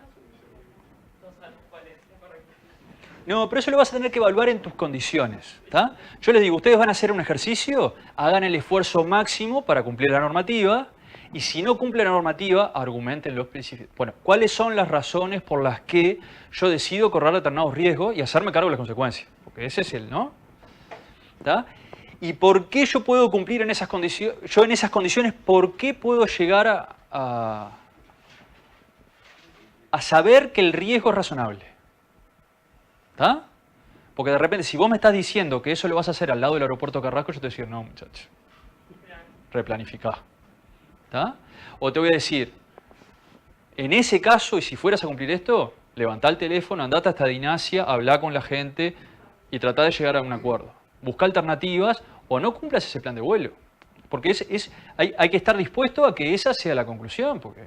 No, pero eso lo vas a tener que evaluar en tus condiciones. ¿Tá? Yo les digo, ustedes van a hacer un ejercicio, hagan el esfuerzo máximo para cumplir la normativa, y si no cumple la normativa, argumenten los principios. Bueno, ¿cuáles son las razones por las que yo decido correr determinados riesgos y hacerme cargo de las consecuencias? Porque ese es el, ¿no? ¿Tá? ¿Y por qué yo puedo cumplir en esas condiciones? Yo en esas condiciones, ¿por qué puedo llegar a saber que el riesgo es razonable? ¿Tá? Porque de repente, si vos me estás diciendo que eso lo vas a hacer al lado del aeropuerto Carrasco, yo te voy a decir, no, muchacho, replanificá. ¿Tá? O te voy a decir, en ese caso, y si fueras a cumplir esto, levantá el teléfono, andate hasta Dinasia, hablá con la gente y tratá de llegar a un acuerdo. Buscá alternativas o no cumplas ese plan de vuelo. Porque hay que estar dispuesto a que esa sea la conclusión. Porque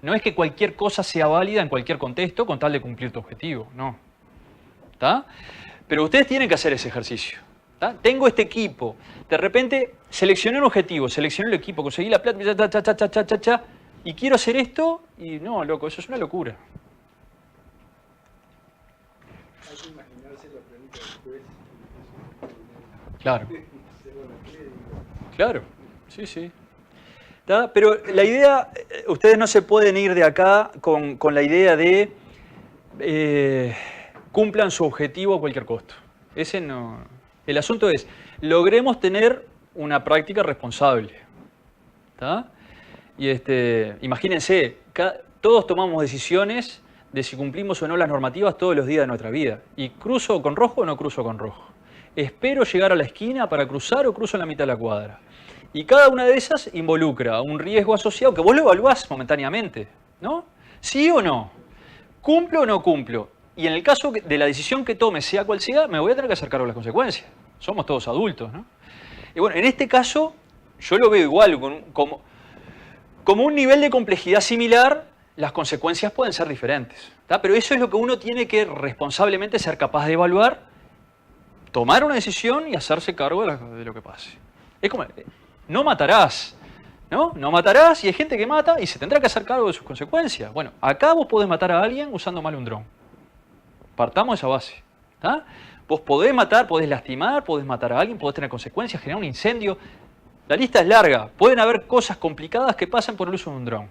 no es que cualquier cosa sea válida en cualquier contexto con tal de cumplir tu objetivo. No. ¿Tá? Pero ustedes tienen que hacer ese ejercicio. ¿Tá? Tengo este equipo. De repente seleccioné un objetivo, seleccioné el equipo, conseguí la plata, y quiero hacer esto, y no, loco, eso es una locura. Hay que imaginarse la pregunta después. Claro. Claro, sí, sí. ¿Tá? Pero la idea, ustedes no se pueden ir de acá con la idea de cumplan su objetivo a cualquier costo. Ese no. El asunto es, logremos tener una práctica responsable. ¿Tá? Y imagínense, todos tomamos decisiones de si cumplimos o no las normativas todos los días de nuestra vida. ¿Y cruzo con rojo o no cruzo con rojo? ¿Espero llegar a la esquina para cruzar o cruzo en la mitad de la cuadra? Y cada una de esas involucra un riesgo asociado que vos lo evaluás momentáneamente, ¿no? ¿Sí o no? ¿Cumplo o no cumplo? Y en el caso de la decisión que tome, sea cual sea, me voy a tener que hacer cargo de las consecuencias. Somos todos adultos, ¿no? Y bueno, en este caso, yo lo veo igual, como un nivel de complejidad similar, las consecuencias pueden ser diferentes. ¿Tá? Pero eso es lo que uno tiene que responsablemente ser capaz de evaluar, tomar una decisión y hacerse cargo de lo que pase. Es como, no matarás, ¿no? No matarás y hay gente que mata y se tendrá que hacer cargo de sus consecuencias. Bueno, acá vos podés matar a alguien usando mal un dron. Partamos de esa base. ¿Tá? Vos podés matar, podés lastimar, podés matar a alguien, podés tener consecuencias, generar un incendio. La lista es larga. Pueden haber cosas complicadas que pasan por el uso de un dron.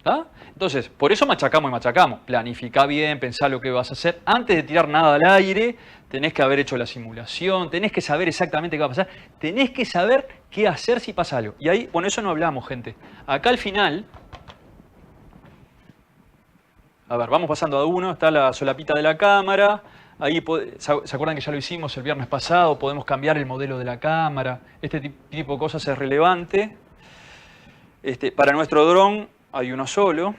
¿Ah? Entonces, por eso machacamos y machacamos. Planificá bien, pensá lo que vas a hacer. Antes de tirar nada al aire, tenés que haber hecho la simulación, tenés que saber exactamente qué va a pasar, tenés que saber qué hacer si pasa algo. Y ahí, bueno, eso no hablamos, gente. Acá al final, a ver, vamos pasando a uno, está la solapita de la cámara. Ahí, ¿se acuerdan que ya lo hicimos el viernes pasado? Podemos cambiar el modelo de la cámara. Este tipo de cosas es relevante. Para nuestro dron hay uno solo.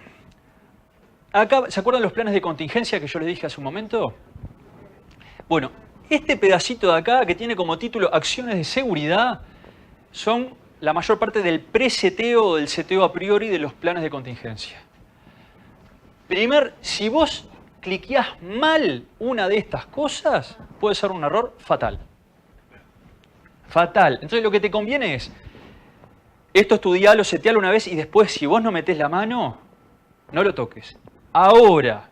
Acá, ¿se acuerdan los planes de contingencia que yo les dije hace un momento? Bueno, este pedacito de acá que tiene como título Acciones de Seguridad son la mayor parte del preseteo o del seteo a priori de los planes de contingencia. Si vos cliqueás mal una de estas cosas, puede ser un error fatal. Fatal. Entonces lo que te conviene es, esto estudialo, setealo una vez y después si vos no metés la mano, no lo toques. Ahora,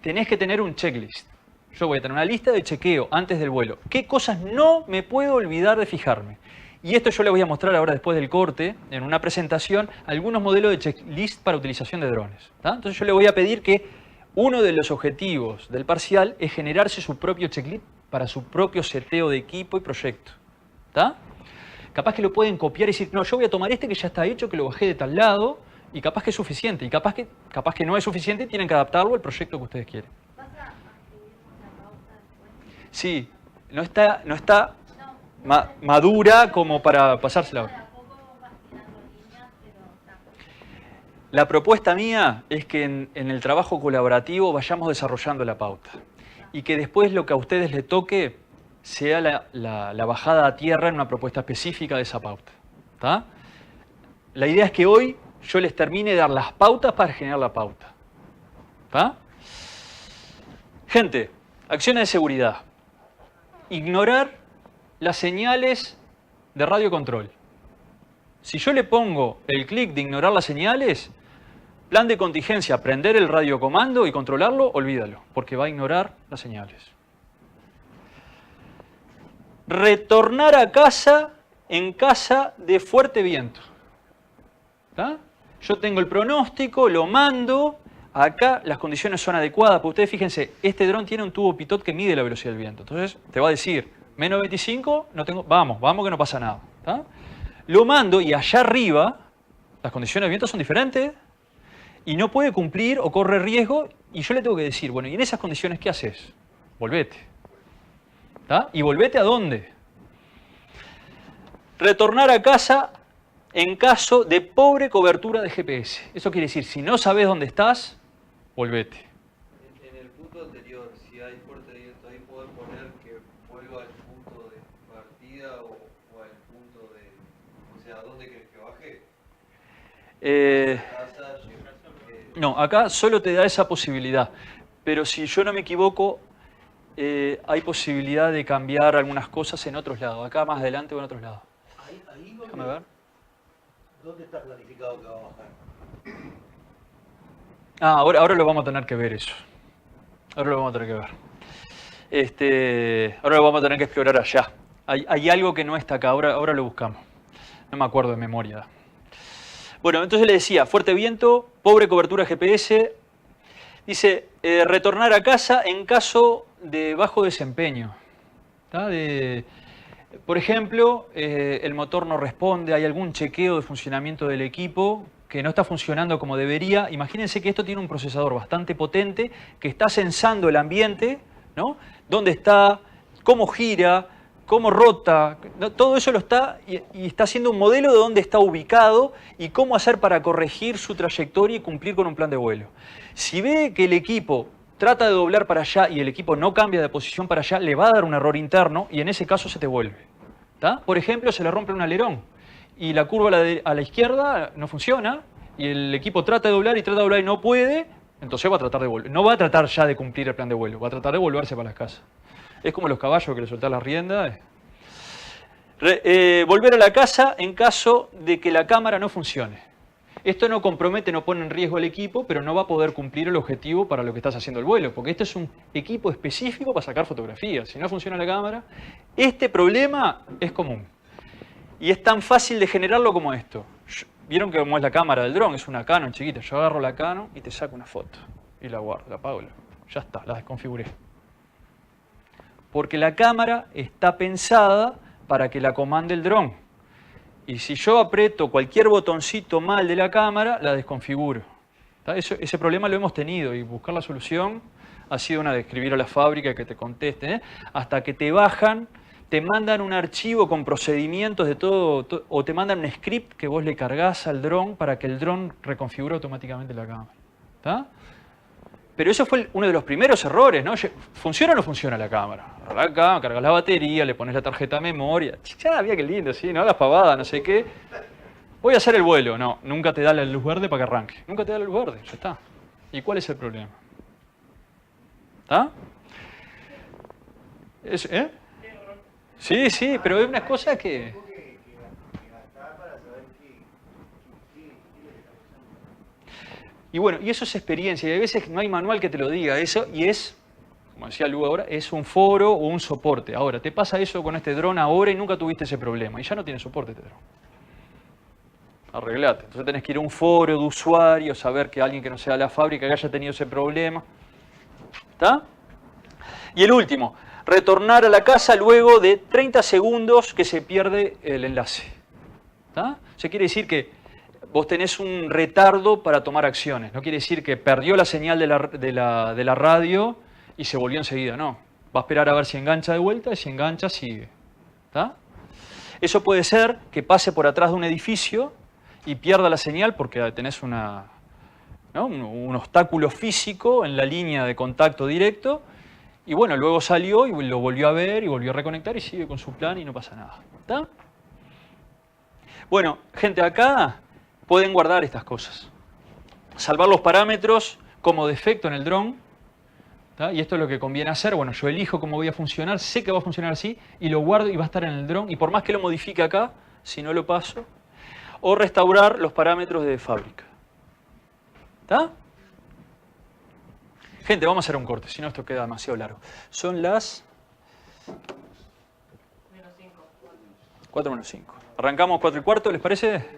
tenés que tener un checklist. Yo voy a tener una lista de chequeo antes del vuelo. ¿Qué cosas no me puedo olvidar de fijarme? Y esto yo les voy a mostrar ahora después del corte, en una presentación, algunos modelos de checklist para utilización de drones. ¿Tá? Entonces yo le voy a pedir que uno de los objetivos del parcial es generarse su propio checklist para su propio seteo de equipo y proyecto. ¿Tá? Capaz que lo pueden copiar y decir, no, yo voy a tomar este que ya está hecho, que lo bajé de tal lado, y capaz que es suficiente. Y capaz que no es suficiente y tienen que adaptarlo al proyecto que ustedes quieren. ¿Vas a escribir una pauta después? Sí, no está madura como para pasársela ahora. De a poco vas tirando líneas, pero está. La propuesta mía es que en el trabajo colaborativo vayamos desarrollando la pauta. Y que después lo que a ustedes les toque sea la bajada a tierra en una propuesta específica de esa pauta. ¿Tá? La idea es que hoy yo les termine de dar las pautas para generar la pauta. ¿Tá? Gente, acciones de seguridad. Ignorar las señales de radio control. Si yo le pongo el clic de ignorar las señales, plan de contingencia, prender el radiocomando y controlarlo, olvídalo, porque va a ignorar las señales. Retornar a casa en caso de fuerte viento. ¿Tá? Yo tengo el pronóstico, lo mando, acá las condiciones son adecuadas, porque ustedes fíjense, este dron tiene un tubo pitot que mide la velocidad del viento. Entonces te va a decir, menos 25, no tengo, vamos que no pasa nada. ¿Tá? Lo mando y allá arriba, las condiciones de viento son diferentes y no puede cumplir o corre riesgo y yo le tengo que decir, bueno, ¿y en esas condiciones qué haces? Volvete. ¿Tá? ¿Y volvete a dónde? Retornar a casa en caso de pobre cobertura de GPS. Eso quiere decir, si no sabes dónde estás, volvete. En el punto anterior, si hay fuerte viento, ahí poder poner que vuelva al punto de partida o al punto de... O sea, ¿a dónde querés que baje? No, acá solo te da esa posibilidad. Pero si yo no me equivoco, hay posibilidad de cambiar algunas cosas en otros lados. Acá más adelante o en otros lados. Ahí Déjame ver. ¿Dónde está planificado que va a bajar? Ahora lo vamos a tener que ver eso. Ahora lo vamos a tener que ver. Ahora lo vamos a tener que explorar allá. Hay algo que no está acá, ahora lo buscamos. No me acuerdo de memoria. Bueno, entonces le decía, fuerte viento, pobre cobertura GPS. Dice, retornar a casa en caso de bajo desempeño. ¿Tá? Por ejemplo, el motor no responde, hay algún chequeo de funcionamiento del equipo que no está funcionando como debería. Imagínense que esto tiene un procesador bastante potente que está sensando el ambiente, ¿no? Dónde está, cómo gira, cómo rota, ¿no? Todo eso lo está y está haciendo un modelo de dónde está ubicado y cómo hacer para corregir su trayectoria y cumplir con un plan de vuelo. Si ve que el equipo trata de doblar para allá y el equipo no cambia de posición para allá, le va a dar un error interno y en ese caso se te vuelve. ¿Tá? Por ejemplo, se le rompe un alerón y la curva a la izquierda no funciona y el equipo trata de doblar y no puede, entonces va a tratar de volver. No va a tratar ya de cumplir el plan de vuelo, va a tratar de volverse para las casas. Es como los caballos que le soltás la rienda. Volver a la casa en caso de que la cámara no funcione. Esto no compromete, no pone en riesgo al equipo, pero no va a poder cumplir el objetivo para lo que estás haciendo el vuelo, porque este es un equipo específico para sacar fotografías. Si no funciona la cámara, este problema es común. Y es tan fácil de generarlo como esto. ¿Vieron cómo es la cámara del dron? Es una Canon chiquita. Yo agarro la Canon y te saco una foto. Y la guardo, la apago. Ya está, la desconfiguré. Porque la cámara está pensada para que la comande el dron. Y si yo aprieto cualquier botoncito mal de la cámara, la desconfiguro. Ese problema lo hemos tenido y buscar la solución ha sido una de escribir a la fábrica que te conteste, hasta que te bajan, te mandan un archivo con procedimientos de todo, o te mandan un script que vos le cargas al dron para que el dron reconfigure automáticamente la cámara. ¿Está? Pero eso fue uno de los primeros errores, ¿no? ¿Funciona o no funciona la cámara? Acá, cargas la batería, le pones la tarjeta de memoria. Ya, mira qué lindo, ¿sí? No hagas pavada, no sé qué. Voy a hacer el vuelo. No, nunca te da la luz verde para que arranque. Nunca te da la luz verde, ya está. ¿Y cuál es el problema? ¿Está? Sí, sí, pero es una cosa que... Y bueno, y eso es experiencia, y a veces no hay manual que te lo diga eso, y es, como decía Lu ahora, es un foro o un soporte. Ahora, te pasa eso con este dron ahora y nunca tuviste ese problema, y ya no tiene soporte este dron. Arreglate. Entonces tenés que ir a un foro de usuarios, saber que alguien que no sea de la fábrica que haya tenido ese problema. ¿Está? Y el último, retornar a la casa luego de 30 segundos que se pierde el enlace. ¿Está? Eso quiere decir que vos tenés un retardo para tomar acciones. No quiere decir que perdió la señal de la radio y se volvió enseguida. No. Va a esperar a ver si engancha de vuelta y si engancha, sigue. ¿Está? Eso puede ser que pase por atrás de un edificio y pierda la señal porque tenés un obstáculo físico en la línea de contacto directo. Y bueno, luego salió y lo volvió a ver y volvió a reconectar y sigue con su plan y no pasa nada. ¿Está? Bueno, gente, acá pueden guardar estas cosas. Salvar los parámetros como defecto en el dron. ¿Tá? Y esto es lo que conviene hacer. Bueno, yo elijo cómo voy a funcionar, sé que va a funcionar así, y lo guardo y va a estar en el dron. Y por más que lo modifique acá, si no lo paso. O restaurar los parámetros de fábrica. ¿Está? Gente, vamos a hacer un corte, si no esto queda demasiado largo. Son las... 4 menos 5. Arrancamos 4:15, ¿les parece?